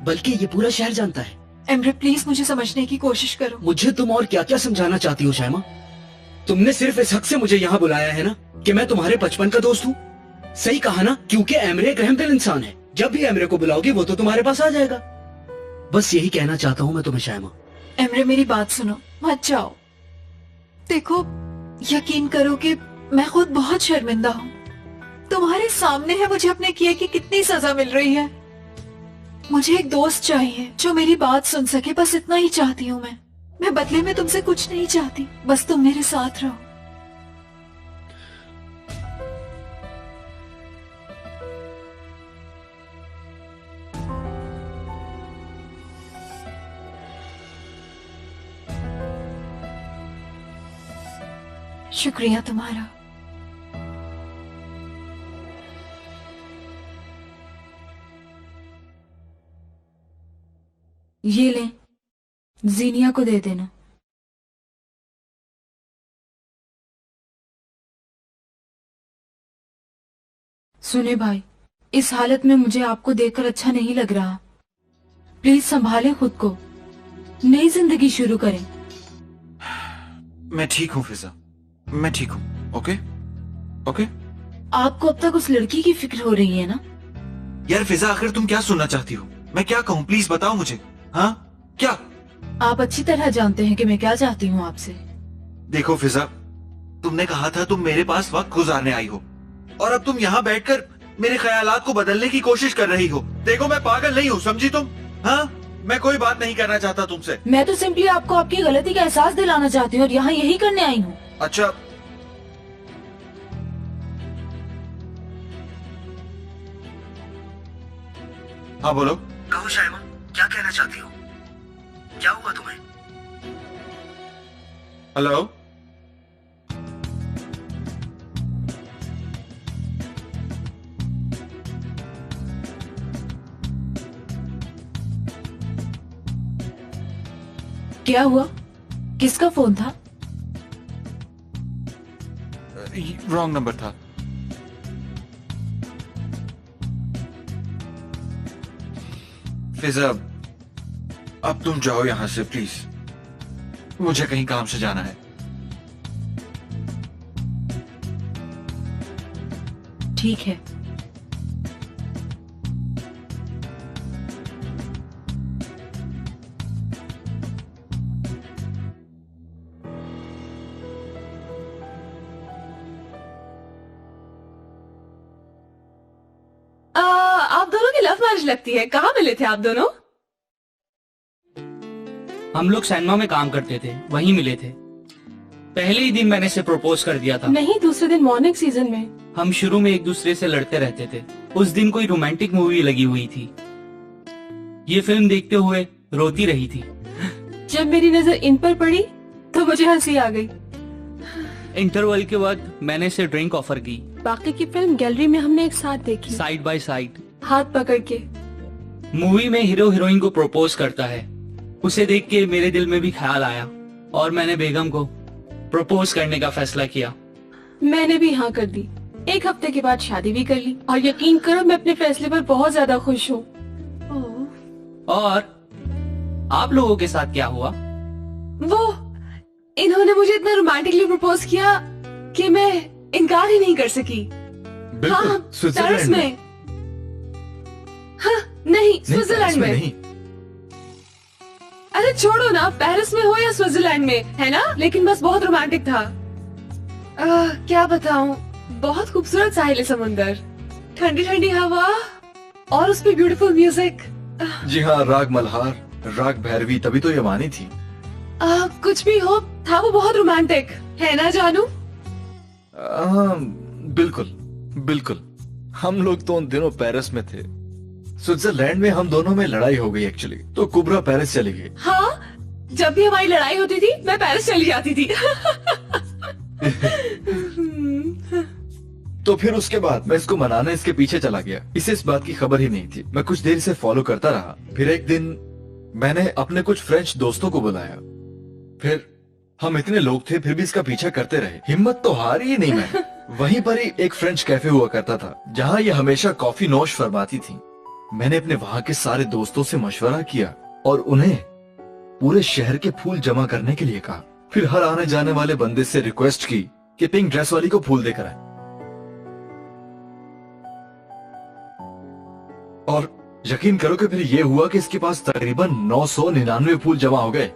बल्कि ये पूरा शहर जानता है। एमरे प्लीज मुझे समझने की कोशिश करो। मुझे तुम और क्या क्या समझाना चाहती हो शैमा? तुमने सिर्फ इस हक से मुझे यहाँ बुलाया है ना कि मैं तुम्हारे बचपन का दोस्त हूँ। सही कहा ना, क्योंकि एमरे एक रहमदिल इंसान है। जब भी एमरे को बुलाओगे वो तो तुम्हारे पास आ जाएगा। बस यही कहना चाहता हूँ मैं तुम्हें शैमा। एमरे मेरी बात सुनो, मत जाओ। देखो, यकीन करो कि मैं खुद बहुत शर्मिंदा हूँ। तुम्हारे सामने है मुझे अपने किए की कितनी सजा मिल रही है। मुझे एक दोस्त चाहिए जो मेरी बात सुन सके, बस इतना ही चाहती हूँ मैं बदले में तुमसे कुछ नहीं चाहती, बस तुम मेरे साथ रहो। शुक्रिया तुम्हारा। ये ले, जीनिया को दे देना। सुने भाई, इस हालत में मुझे आपको देखकर अच्छा नहीं लग रहा। प्लीज संभालें खुद को, नई जिंदगी शुरू करें। मैं ठीक हूँ फिजा, मैं ठीक हूँ। Okay okay. आपको अब तक उस लड़की की फिक्र हो रही है ना? यार फिजा, आखिर तुम क्या सुनना चाहती हो? मैं क्या कहूँ, प्लीज बताओ मुझे। हाँ क्या? आप अच्छी तरह जानते हैं कि मैं क्या चाहती हूँ आपसे। देखो फिजा, तुमने कहा था तुम मेरे पास वक्त गुजारने आई हो, और अब तुम यहाँ बैठकर मेरे ख्यालात को बदलने की कोशिश कर रही हो। देखो, मैं पागल नहीं हूँ, समझी तुम? हाँ, मैं कोई बात नहीं करना चाहता तुमसे। मैं तो सिंपली आपको आपकी गलती का एहसास दिलाना चाहती हूँ और यहाँ यही करने आई हूँ। अच्छा, हाँ बोलो। कहो शायमा, क्या कहना चाहती हो? क्या हुआ तुम्हें? हेलो। क्या हुआ? किसका फोन था? रॉन्ग नंबर था। फिजा, अब तुम जाओ यहां से प्लीज, मुझे कहीं काम से जाना है। ठीक है। आप दोनों की लव मैरिज लगती है। कहाँ मिले थे आप दोनों? हम लोग सैनमा में काम करते थे, वहीं मिले थे। पहले ही दिन मैंने इसे प्रपोज कर दिया था। नहीं, दूसरे दिन मॉर्निंग सीजन में। हम शुरू में एक दूसरे से लड़ते रहते थे। उस दिन कोई रोमांटिक मूवी लगी हुई थी। ये फिल्म देखते हुए रोती रही थी। जब मेरी नजर इन पर पड़ी तो मुझे हंसी आ गई। इंटरवल के बाद मैंने इसे ड्रिंक ऑफर की। बाकी की फिल्म गैलरी में हमने एक साथ देखी, साइड बाय साइड, हाथ पकड़ के। मूवी में हीरो हीरोइन को प्रपोज करता है। उसे देख के मेरे दिल में भी ख्याल आया और मैंने बेगम को प्रपोज करने का फैसला किया। मैंने भी हाँ कर दी। एक हफ्ते के बाद शादी भी कर ली और यकीन करो मैं अपने फैसले पर बहुत ज्यादा खुश हूँ। और आप लोगों के साथ क्या हुआ? वो इन्होंने मुझे इतना रोमांटिकली प्रपोज किया कि मैं इनकार ही नहीं कर सकी। हाँ, पेरिस में। हाँ, नहीं, स्विट्जरलैंड में। नहीं। अरे छोड़ो ना, पेरिस में हो या स्विट्जरलैंड में, है ना? लेकिन बस बहुत रोमांटिक था। क्या बताऊं, बहुत खूबसूरत साहिल समुंदर, ठंडी ठंडी हवा और उस पे ब्यूटीफुल म्यूजिक। जी हाँ, राग मल्हार, राग भैरवी, तभी तो ये मानी थी। कुछ भी हो, था वो बहुत रोमांटिक, है ना जानू? बिल्कुल बिल्कुल। हम लोग तो उन दिनों पेरिस में थे। स्विट्जरलैंड में हम दोनों में लड़ाई हो गई एक्चुअली, तो कुबरा पेरिस चली गई। हाँ, जब भी हमारी लड़ाई होती थी मैं पेरिस चली जाती थी। तो फिर उसके बाद मैं इसको मनाने इसके पीछे चला गया। इसे इस बात की खबर ही नहीं थी। मैं कुछ देर इसे फॉलो करता रहा। फिर एक दिन मैंने अपने कुछ फ्रेंच दोस्तों को बुलाया। फिर हम इतने लोग थे फिर भी इसका पीछा करते रहे। हिम्मत तो हारी ही नहीं मैं। वहीं पर ही एक फ्रेंच कैफे हुआ करता था जहाँ ये हमेशा कॉफी नोश फरमाती थी। मैंने अपने वहाँ के सारे दोस्तों से मशवरा किया और उन्हें पूरे शहर के फूल जमा करने के लिए कहा। फिर हर आने जाने वाले बंदे से रिक्वेस्ट की कि पिंक ड्रेस वाली को फूल देकर आए। और यकीन करो कि फिर ये हुआ कि इसके पास तकरीबन 999 फूल जमा हो गए।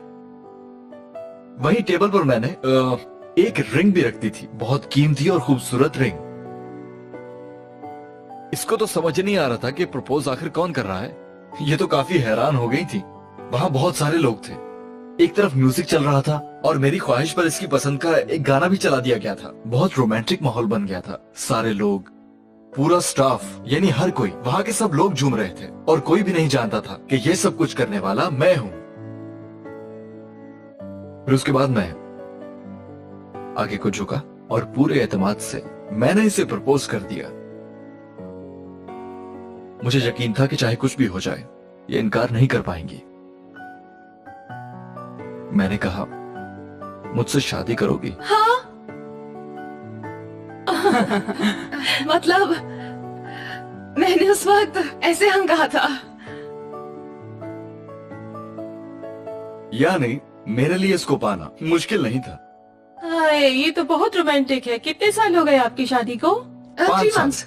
वहीं टेबल पर मैंने एक रिंग भी रख दी थी, बहुत कीमती और खूबसूरत रिंग। इसको तो समझ नहीं आ रहा था कि प्रपोज आखिर कौन कर रहा है। ये तो काफी हैरान हो गई थी। वहां बहुत सारे लोग थे, एक तरफ म्यूजिक चल रहा था और मेरी ख्वाहिश पर इसकी पसंद का एक गाना भी चला दिया गया था। बहुत रोमांटिक माहौल बन गया था। सारे लोग, पूरा स्टाफ, यानी हर कोई, वहां के सब लोग झूम रहे थे और कोई भी नहीं जानता था कि ये सब कुछ करने वाला मैं हूं। फिर उसके बाद मैं आगे को झुका और पूरे एतमाद से मैंने इसे प्रपोज कर दिया। मुझे यकीन था कि चाहे कुछ भी हो जाए ये इनकार नहीं कर पाएंगी। मैंने कहा, मुझसे शादी करोगी? हाँ। मतलब मैंने उस वक्त ऐसे हम कहा था। या नहीं, मेरे लिए इसको पाना मुश्किल नहीं था। हाय, ये तो बहुत रोमांटिक है। कितने साल हो गए आपकी शादी को? 5 3 साल। months।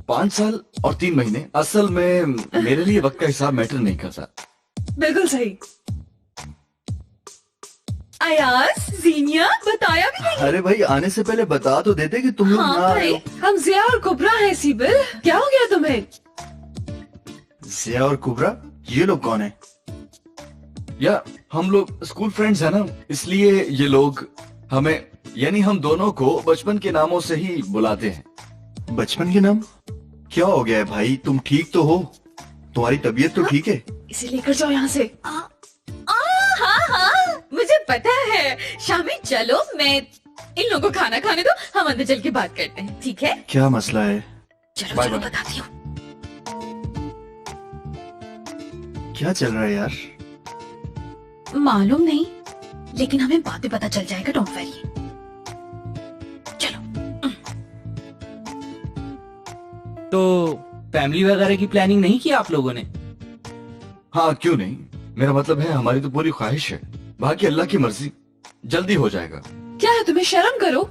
5 साल और 3 महीने। असल में मेरे लिए वक्त का हिसाब मैटर नहीं करता। बिल्कुल सही। अयाज, जीनिया, बताया भी नहीं। अरे भाई, आने से पहले बता तो देते कि तुम लोग हाँ ना आए भाई, हो। हम जिया और कुबरा हैं। सिबिल, क्या हो गया तुम्हें? जिया और कुबरा, ये लोग कौन है? या हम लोग स्कूल फ्रेंड्स हैं ना, इसलिए ये लोग हमें, यानी हम दोनों को बचपन के नामों से ही बुलाते हैं। बचपन के नाम? क्या हो गया है भाई, तुम ठीक तो हो? तुम्हारी तबीयत तो ठीक है? इसे लेकर जाओ यहाँ से। हाँ, मुझे पता है। शामी, चलो, मैं इन लोगों को खाना खाने दो, हम अंदर चल के बात करते हैं, ठीक है? क्या मसला है? चलो बाय चलो, बाय। बताती हूँ। क्या चल रहा है यार? मालूम नहीं, लेकिन हमें बाद में पता चल जाएगा। Don't worry. तो फैमिली वगैरह की प्लानिंग नहीं की आप लोगों ने? हाँ, क्यों नहीं। मेरा मतलब है हमारी तो पूरी ख्वाहिश है, बाकी अल्लाह की मर्जी, जल्दी हो जाएगा। क्या है, तुम्हें शर्म करो।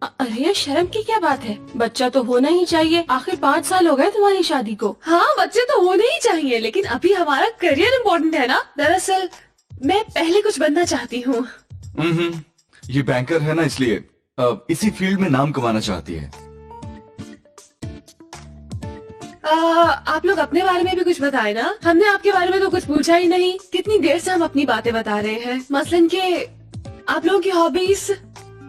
अरे शर्म की क्या बात है, बच्चा तो होना ही चाहिए। आखिर 5 साल हो गए तुम्हारी शादी को। हाँ, बच्चे तो होने ही चाहिए, लेकिन अभी हमारा करियर इम्पोर्टेंट है ना। दरअसल मैं पहले कुछ बनना चाहती हूँ। ये बैंकर है ना, इसलिए इसी फील्ड में नाम कमाना चाहती है। आप लोग अपने बारे में भी कुछ बताएं ना। हमने आपके बारे में तो कुछ पूछा ही नहीं। कितनी देर से हम अपनी बातें बता रहे हैं, मसलन के आप लोगों की हॉबीज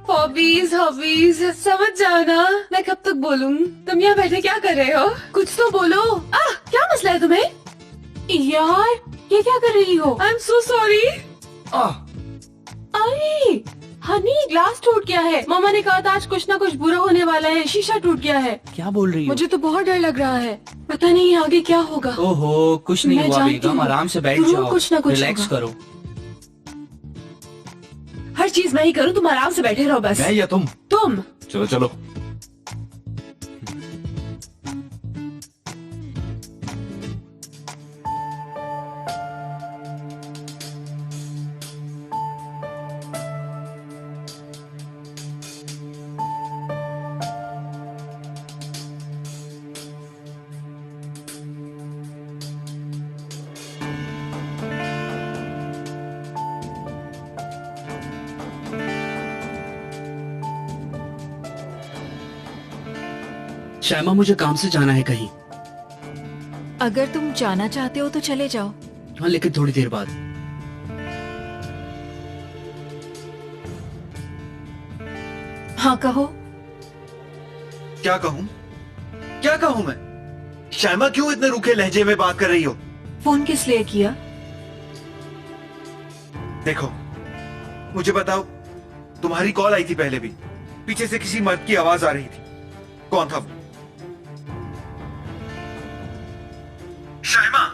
हॉबीज समझ जाओ ना। मैं कब तक बोलूं? तुम यहाँ बैठे क्या कर रहे हो? कुछ तो बोलो। क्या मसला है तुम्हें? यार ये क्या कर रही हो? I am so sorry. अरे हनी, ग्लास टूट गया है। मामा ने कहा था आज कुछ ना कुछ बुरा होने वाला है, शीशा टूट गया है। क्या बोल रही हो? मुझे तो बहुत डर लग रहा है, पता नहीं आगे क्या होगा। ओहो, कुछ नहीं मैं हुआ जानती बेगम, हूँ। आराम से बैठ जरूर जाओ, कुछ ना कुछ रिलैक्स होगा। करो। हर चीज मैं ही करूँ, तुम आराम से बैठे रहो बस। मैं या तुम? तुम। चलो चलो। शैमा, मुझे काम से जाना है कहीं। अगर तुम जाना चाहते हो तो चले जाओ। हाँ, लेकिन थोड़ी देर बाद। हाँ कहो। क्या कहूँ? क्या कहूँ मैं? शैमा, क्यों इतने रूखे लहजे में बात कर रही हो? फोन किस लिए किया? देखो, मुझे बताओ, तुम्हारी कॉल आई थी पहले भी। पीछे से किसी मर्द की आवाज आ रही थी। कौन था वो? शैमा,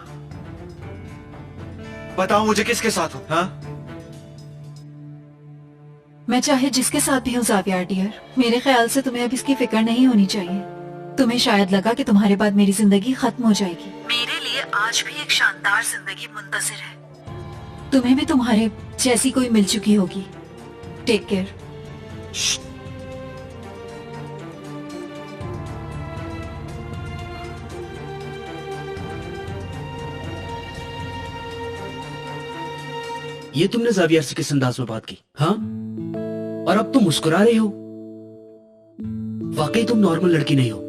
बताओ मुझे, किसके साथ हो? हाँ? मैं चाहे जिसके साथ भी हूँ ज़ाविया डियर, मेरे ख्याल से तुम्हें अब इसकी फिक्र नहीं होनी चाहिए। तुम्हें शायद लगा कि तुम्हारे बाद मेरी जिंदगी खत्म हो जाएगी। मेरे लिए आज भी एक शानदार जिंदगी मुंतज़िर है। तुम्हें भी तुम्हारे जैसी कोई मिल चुकी होगी। Take care. ये तुमने जावियर से किस अंदाज में बात की? हाँ, और अब तुम मुस्कुरा रहे हो। वाकई तुम नॉर्मल लड़की नहीं हो।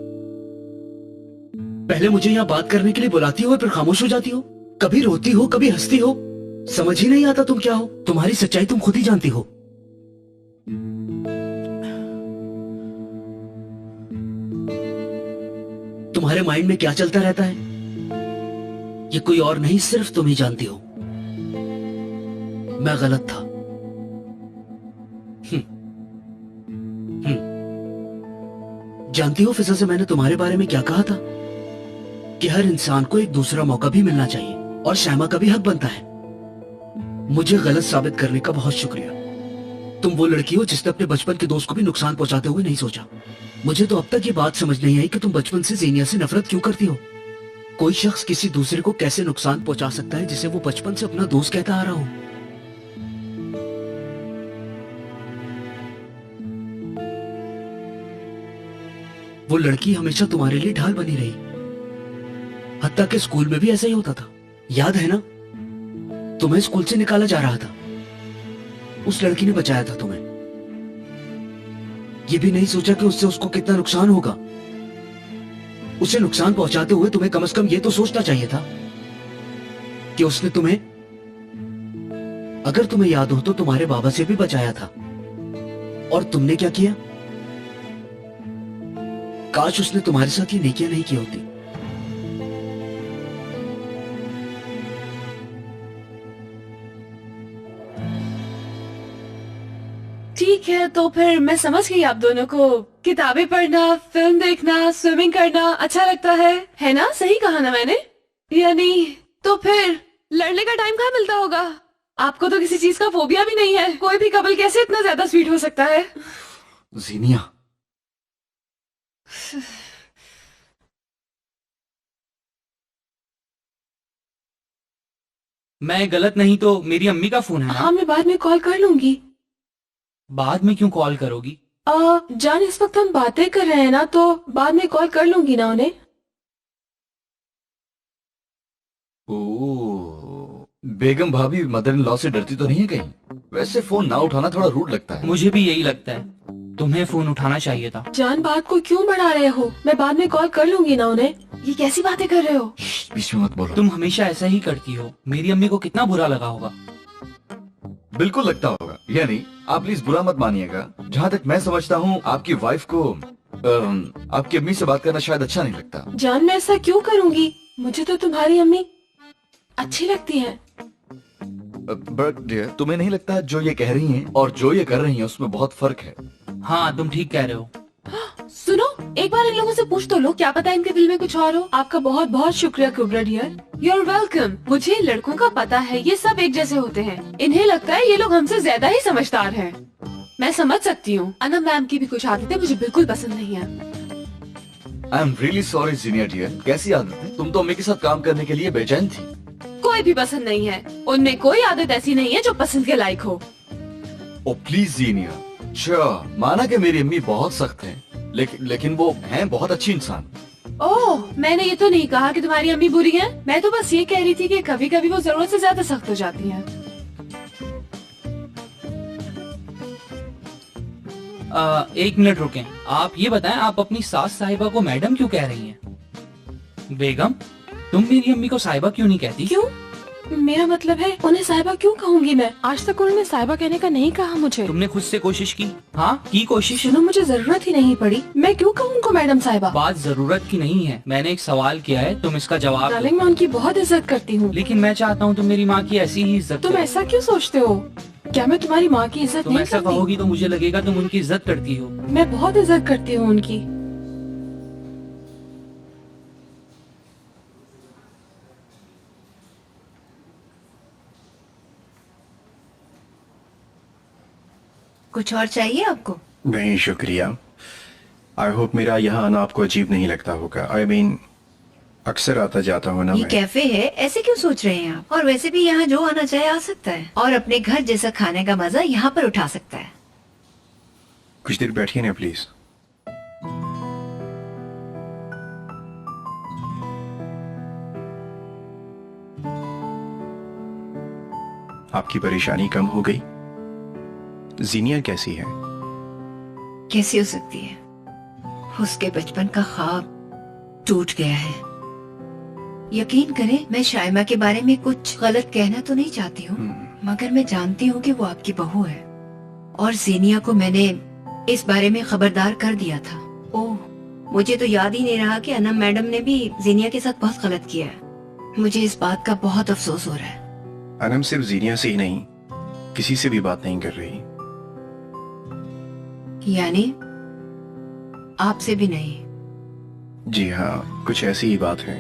पहले मुझे यहाँ बात करने के लिए बुलाती हो और फिर खामोश हो जाती हो। कभी रोती हो, कभी हंसती हो। समझ ही नहीं आता तुम क्या हो। तुम्हारी सच्चाई तुम खुद ही जानती हो। तुम्हारे माइंड में क्या चलता रहता है ये कोई और नहीं, सिर्फ तुम ही जानती हो। मैं गलत था। जानती हो फिजा से मैंने तुम्हारे बारे में क्या कहा था? कि हर इंसान को एक दूसरा मौका भी मिलना चाहिए और शैमा का भी हक बनता है। मुझे गलत साबित करने का बहुत शुक्रिया। तुम वो लड़की हो जिसने अपने बचपन के दोस्त को भी नुकसान पहुंचाते हुए नहीं सोचा। मुझे तो अब तक ये बात समझ नहीं आई कि तुम बचपन से ज़ीनिया से नफरत क्यों करती हो। कोई शख्स किसी दूसरे को कैसे नुकसान पहुंचा सकता है जिसे वो बचपन से अपना दोस्त कहता आ रहा हो। वो लड़की हमेशा तुम्हारे लिए ढाल बनी रही। हत्ता के स्कूल में भी ऐसा ही होता था, याद है ना? तुम्हें स्कूल से निकाला जा रहा था, उस लड़की ने बचाया था तुम्हें। ये भी नहीं सोचा कि उससे उसको कितना नुकसान होगा। उसे नुकसान पहुंचाते हुए तुम्हें कम से कम ये तो सोचना चाहिए था कि उसने तुम्हें, अगर तुम्हें याद हो तो, तुम्हारे बाबा से भी बचाया था। और तुमने क्या किया? काश उसने तुम्हारे साथ ये नेकियां नहीं की होती। ठीक है, तो फिर मैं समझ गई आप दोनों को किताबें पढ़ना, फिल्म देखना, स्विमिंग करना अच्छा लगता है ना? सही कहा ना मैंने? यानी तो फिर लड़ने का टाइम कहाँ मिलता होगा? आपको तो किसी चीज का फोबिया भी नहीं है। कोई भी कपल कैसे इतना ज्यादा स्वीट हो सकता है? ज़ीनिया, मैं गलत नहीं तो मेरी अम्मी का फोन है ना? हाँ, मैं बाद में कॉल कर लूंगी। बाद में क्यों कॉल करोगी? जान, इस वक्त हम बातें कर रहे हैं ना, तो बाद में कॉल कर लूंगी ना उन्हें। ओह, बेगम भाभी मदर इन लॉ से डरती तो नहीं है कहीं? वैसे फोन ना उठाना थोड़ा रूड लगता है। मुझे भी यही लगता है, तुम्हें फोन उठाना चाहिए था। जान, बात को क्यों बढ़ा रहे हो? मैं बाद में कॉल कर लूंगी ना उन्हें। ये कैसी बातें कर रहे हो? बीच में मत बोलो। तुम हमेशा ऐसा ही करती हो। मेरी अम्मी को कितना बुरा लगा होगा। बिल्कुल लगता होगा, यानी आप प्लीज बुरा मत मानिएगा। जहाँ तक मैं समझता हूँ आपकी वाइफ को आपकी अम्मी से बात करना शायद अच्छा नहीं लगता। जान, मैं ऐसा क्यों करूंगी? मुझे तो तुम्हारी अम्मी अच्छी लगती है। बट डियर, तुम्हें नहीं लगता जो ये कह रही हैं और जो ये कर रही हैं उसमें बहुत फर्क है? हाँ, तुम ठीक कह रहे हो। सुनो, एक बार इन लोगों से पूछ तो लो, क्या पता इनके दिल में कुछ और हो। आपका बहुत बहुत शुक्रिया Kubra dear. You are welcome. मुझे लड़कों का पता है, ये सब एक जैसे होते हैं। इन्हें लगता है ये लोग हमसे ज्यादा ही समझदार हैं। मैं समझ सकती हूँ। अनम मैम की भी कुछ आदतें मुझे बिल्कुल पसंद नहीं है। I am really sorry Zeenia dear. कैसी आदत है? तुम तो अम्मी के साथ काम करने के लिए बेचैन थी। कोई भी पसंद नहीं है। उनमें कोई आदत ऐसी नहीं है जो पसंद के लायक हो। ओ प्लीज जीनिया। अच्छा, माना कि मेरी अम्मी बहुत सख्त हैं, लेकिन वो हैं बहुत अच्छी इंसान। ओह, मैंने ये तो नहीं कहा कि तुम्हारी अम्मी बुरी है। मैं तो बस ये कह रही थी कि कभी कभी वो जरूरत से ज्यादा सख्त हो जाती हैं। एक मिनट रुकें। आप ये बताएं, आप अपनी सास साहिबा को मैडम क्यों कह रही हैं? बेगम, तुम मेरी अम्मी को साहिबा क्यों नहीं कहती? क्यों? मेरा मतलब है, उन्हें साहिबा क्यों कहूंगी मैं? आज तक उन्होंने साहिबा कहने का नहीं कहा मुझे। तुमने खुद से कोशिश की? हाँ, की कोशिश। सुनो, मुझे जरूरत ही नहीं पड़ी। मैं क्यों कहूँ उनको मैडम साहिबा? बात जरूरत की नहीं है। मैंने एक सवाल किया है, तुम इसका जवाब दो। डार्लिंग, मैं उनकी बहुत इज्जत करती हूँ। लेकिन मैं चाहता हूँ तुम मेरी माँ की ऐसी ही इज्जत तुम करो। ऐसा क्यों सोचते हो? क्या मैं तुम्हारी माँ की इज्जत तुम नहीं ऐसा करती? कहोगी तो मुझे लगेगा तुम उनकी इज्जत करती हो। मैं बहुत इज्जत करती हूँ उनकी। कुछ और चाहिए आपको? नहीं शुक्रिया। आई होप मेरा यहाँ आना आपको अजीब नहीं लगता होगा। आई मीन अक्सर आता जाता हूँ ना ये मैं। कैफे है, ऐसे क्यों सोच रहे हैं आप? और वैसे भी यहाँ जो आना चाहे आ सकता है और अपने घर जैसा खाने का मजा यहाँ पर उठा सकता है। कुछ देर बैठिए ना प्लीज। आपकी परेशानी कम हो गई? जीनिया कैसी है? कैसी हो सकती है? उसके बचपन का ख्वाब टूट गया है। यकीन करें, मैं शाइमा के बारे में कुछ गलत कहना तो नहीं चाहती हूँ, मगर मैं जानती हूँ कि वो आपकी बहू है और जीनिया को मैंने इस बारे में खबरदार कर दिया था। ओह, मुझे तो याद ही नहीं रहा कि अनम मैडम ने भी जीनिया के साथ बहुत गलत किया है। मुझे इस बात का बहुत अफसोस हो रहा है। अनम सिर्फ जीनिया से ही नहीं, किसी से भी बात नहीं कर रही। यानी आपसे भी नहीं? जी हाँ, कुछ ऐसी ही बात है।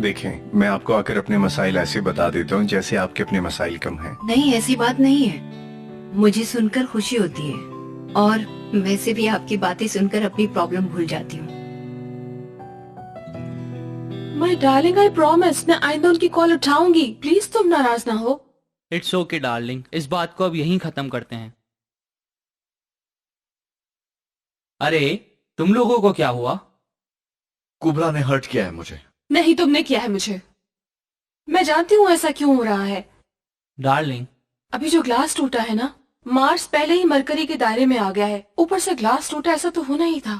देखें, मैं आपको आकर अपने मसाइल ऐसे बता देता हूँ जैसे आपके अपने मसाइल कम हैं। नहीं, ऐसी बात नहीं है। मुझे सुनकर खुशी होती है और वैसे भी आपकी बातें सुनकर अपनी प्रॉब्लम भूल जाती हूँ। माय डार्लिंग, आई प्रॉमिस, मैं आइंदा उनकी कॉल उठाऊंगी। प्लीज तुम नाराज ना हो। इट्स ओके डार्लिंग, इस बात को अब यहीं खत्म करते हैं। अरे, तुम लोगों को क्या हुआ? कुबरा ने हर्ट किया है मुझे। नहीं, तुमने किया है मुझे। मैं जानती हूँ ऐसा क्यों हो रहा है। डार्लिंग, अभी जो ग्लास टूटा है ना, मार्स पहले ही मरकरी के दायरे में आ गया है। ऊपर से ग्लास टूटा, ऐसा तो होना ही था।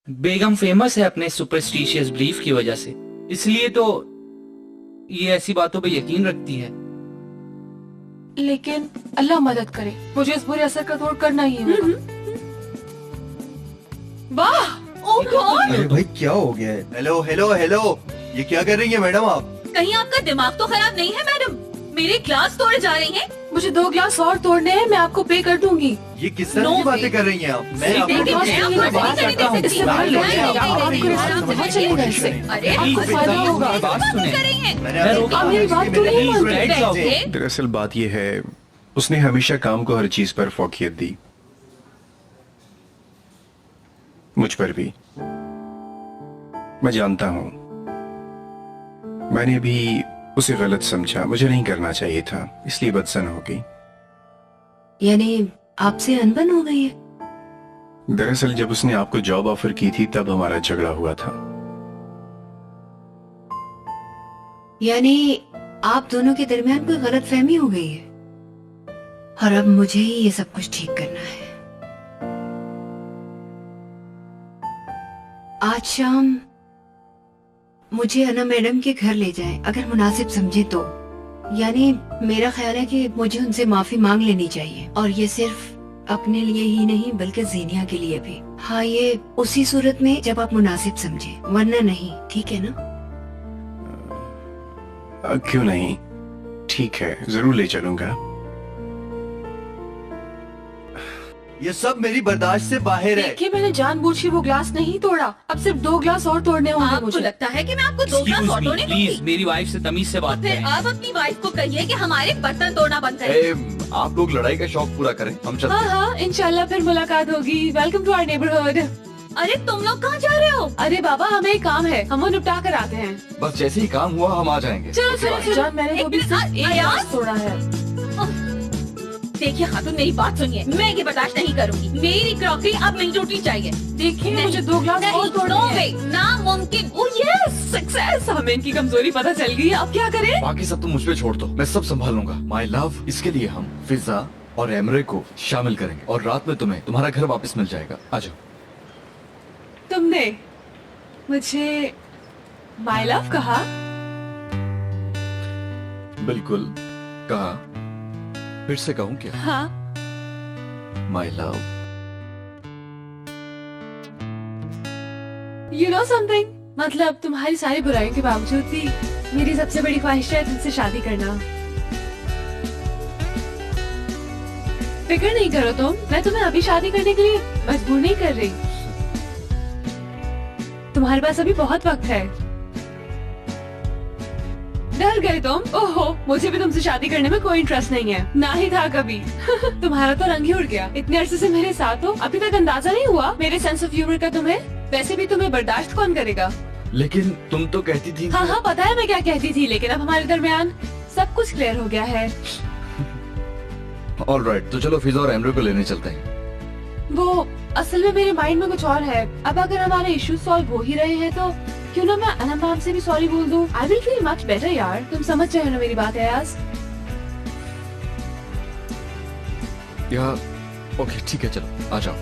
बेगम फेमस है अपने सुपरस्टिशियस बिलीफ की वजह से, इसलिए तो ये ऐसी बातों पे यकीन रखती है। लेकिन अल्लाह मदद करे, मुझे इस बुरे असर का तोड़ करना ही होगा। वाह, ओह गॉड! अरे भाई क्या हो गया है? हेलो हेलो हेलो, ये क्या कर रही है मैडम आप? कहीं आपका दिमाग तो खराब नहीं है मैडम? मेरे ग्लास तोड़े जा रही हैं। मुझे 2 ग्लास और तोड़ने हैं, मैं आपको पे कर दूंगी। ये किस तरह की बातें कर रही हैं आप? मैं आपको बात करता हूँ। इससे बाहर ले जाइए, आपको रास्ता बहुत चलेगा इससे। आपको फायदा होगा। बात सुने। आप मेरी बात तो नहीं मानते। दरअसल बात यह है, उसने हमेशा काम को हर चीज पर फौकियत दी, मुझ पर भी। मैं जानता हूं, मैंने भी उसे गलत समझा, मुझे नहीं करना चाहिए था, इसलिए बदसन हो गई। यानी आपसे अनबन हो गई है? दरअसल जब उसने आपको जॉब ऑफर की थी तब हमारा झगड़ा हुआ था। यानी आप दोनों के दरमियान कोई गलतफहमी हो गई है और अब मुझे ही ये सब कुछ ठीक करना है। आज शाम मुझे अना मैडम के घर ले जाएं, अगर मुनासिब समझे तो। यानी मेरा ख्याल है कि मुझे उनसे माफी मांग लेनी चाहिए, और ये सिर्फ अपने लिए ही नहीं बल्कि ज़ीनिया के लिए भी। हाँ, ये उसी सूरत में जब आप मुनासिब समझे, वरना नहीं। ठीक है ना? क्यों नहीं, ठीक है, जरूर ले चलूंगा। ये सब मेरी बर्दाश्त से बाहर है। देखिए, मैंने जानबूझ के वो ग्लास नहीं तोड़ा, अब सिर्फ 2 ग्लास और तोड़ने होंगे आपको मुझे। लगता है कि मैं आपको 2 ग्लास और तोड़ने दूंगी? प्लीज मेरी वाइफ से तमीज से बात फिर करें। आप अपनी वाइफ को कहिए कि हमारे बर्तन तोड़ना बंद करें। आप लोग लड़ाई का शौक पूरा करें, हम चलते हाँ हैं। हाँ, इंशाल्लाह फिर मुलाकात होगी। Welcome to our neighbourhood. अरे तुम लोग कहाँ जा रहे हो? अरे बाबा, हमें एक काम है, हम वो निपटा कर आते हैं। बस जैसे ही काम हुआ हम आ जाएंगे। चलो चलो चलो। जान, मैंने वो भी सिर्फ एक ग्लास तोड़ा है। देखिए खातून, मेरी बात सुनिए, मैं ये बर्दाश्त नहीं करूंगी। मेरी क्रॉकरी अब नहीं टूटनी चाहिए। देखिए, मुझे 2 ग्लास और तोड़ने नो हैं। वे, नामुमकिन। Oh yes, success. हमें इनकी कमजोरी पता चल गई है, अब क्या करें? बाकी सब तुम मुझ पे छोड़ दो, मैं सब संभाल लूंगा। माई लव, इसके लिए हम फिजा और एमरे को शामिल करेंगे और रात में तुम्हें तुम्हारा घर वापस मिल जाएगा। आ जाओ। तुमने मुझे माय लव कहा? बिल्कुल कहा, फिर से कहूँ क्या? हाँ। My love. You know something, मतलब तुम्हारी सारी बुराइयों के बावजूद भी मेरी सबसे बड़ी ख्वाहिश है तुमसे शादी करना। फिक्र नहीं करो तुम, मैं तुम्हें अभी शादी करने के लिए मजबूर नहीं कर रही। तुम्हारे पास अभी बहुत वक्त है। डर गए तुम? ओहो, मुझे भी तुमसे शादी करने में कोई इंटरेस्ट नहीं है, ना ही था कभी। तुम्हारा तो रंग ही उड़ गया। इतने अरसे से मेरे साथ हो, अभी तक अंदाजा नहीं हुआ मेरे सेंस ऑफ ह्यूमर का तुम्हें। वैसे भी तुम्हें बर्दाश्त कौन करेगा? लेकिन तुम तो कहती थी। हाँ हाँ, पता है मैं क्या कहती थी, लेकिन अब हमारे दरमियान सब कुछ क्लियर हो गया है। ऑलराइट, तो चलो फिजा और एमरे को लेने चलते हैं। वो असल में मेरे माइंड में कुछ और है। अब अगर हमारे इश्यूज सॉल्व हो ही रहे हैं तो क्यों ना मैं अनम मैम से भी सॉरी बोल दूं। I will feel much better यार। तुम समझ रहे हो ना मेरी बात है यार? या ओके, ठीक है, चलो आ जाओ।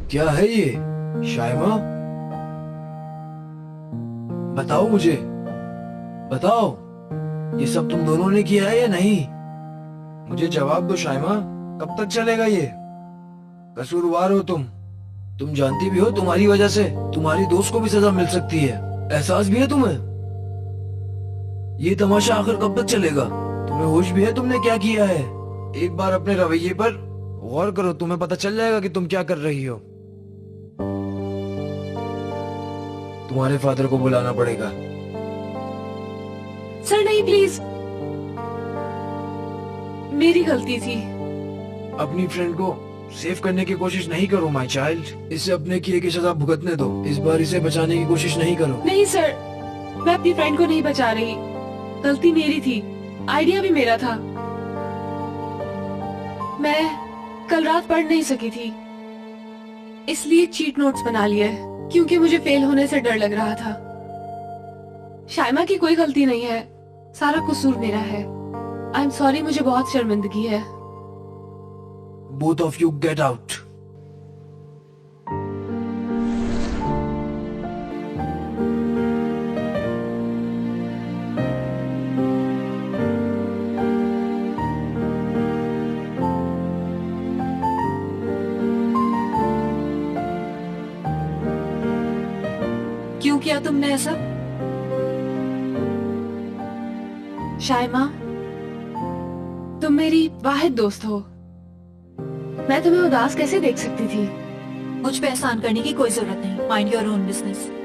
क्या है ये शाइमा? बताओ मुझे, बताओ, ये सब तुम दोनों ने किया है या नहीं? मुझे जवाब दो शाइमा, कब तक चलेगा ये? कसूरवार हो तुम जानती भी हो तुम्हारी वजह से तुम्हारी दोस्त को भी सजा मिल सकती है। एहसास भी है तुम्हें? ये तमाशा आखिर कब तक चलेगा? तुम्हें होश भी है तुमने क्या किया है? एक बार अपने रवैये पर गौर करो, तुम्हें पता चल जाएगा कि तुम क्या कर रही हो। तुम्हारे फादर को बुलाना पड़ेगा। सर नहीं, प्लीज, मेरी गलती थी। अपनी फ्रेंड को सेव करने की कोशिश नहीं करो माय चाइल्ड। इसे अपने किए की सजा भुगतने दो। इस बार इसे बचाने की कोशिश नहीं करो। नहीं सर, मैं अपनी फ्रेंड को नहीं बचा रही, गलती मेरी थी, आइडिया भी मेरा था। मैं कल रात पढ़ नहीं सकी थी, इसलिए चीट नोट्स बना लिए, क्योंकि मुझे फेल होने से डर लग रहा था। शाइमा की कोई गलती नहीं है, सारा कसूर मेरा है। आई एम सॉरी, मुझे बहुत शर्मिंदगी है। Both of you get out. क्यों किया तुमने ऐसा? शाइमा, तुम मेरी वाहिद दोस्त हो। मैं तुम्हें उदास कैसे देख सकती थी? मुझ पे एहसान करने की कोई जरूरत नहीं। Mind your own business.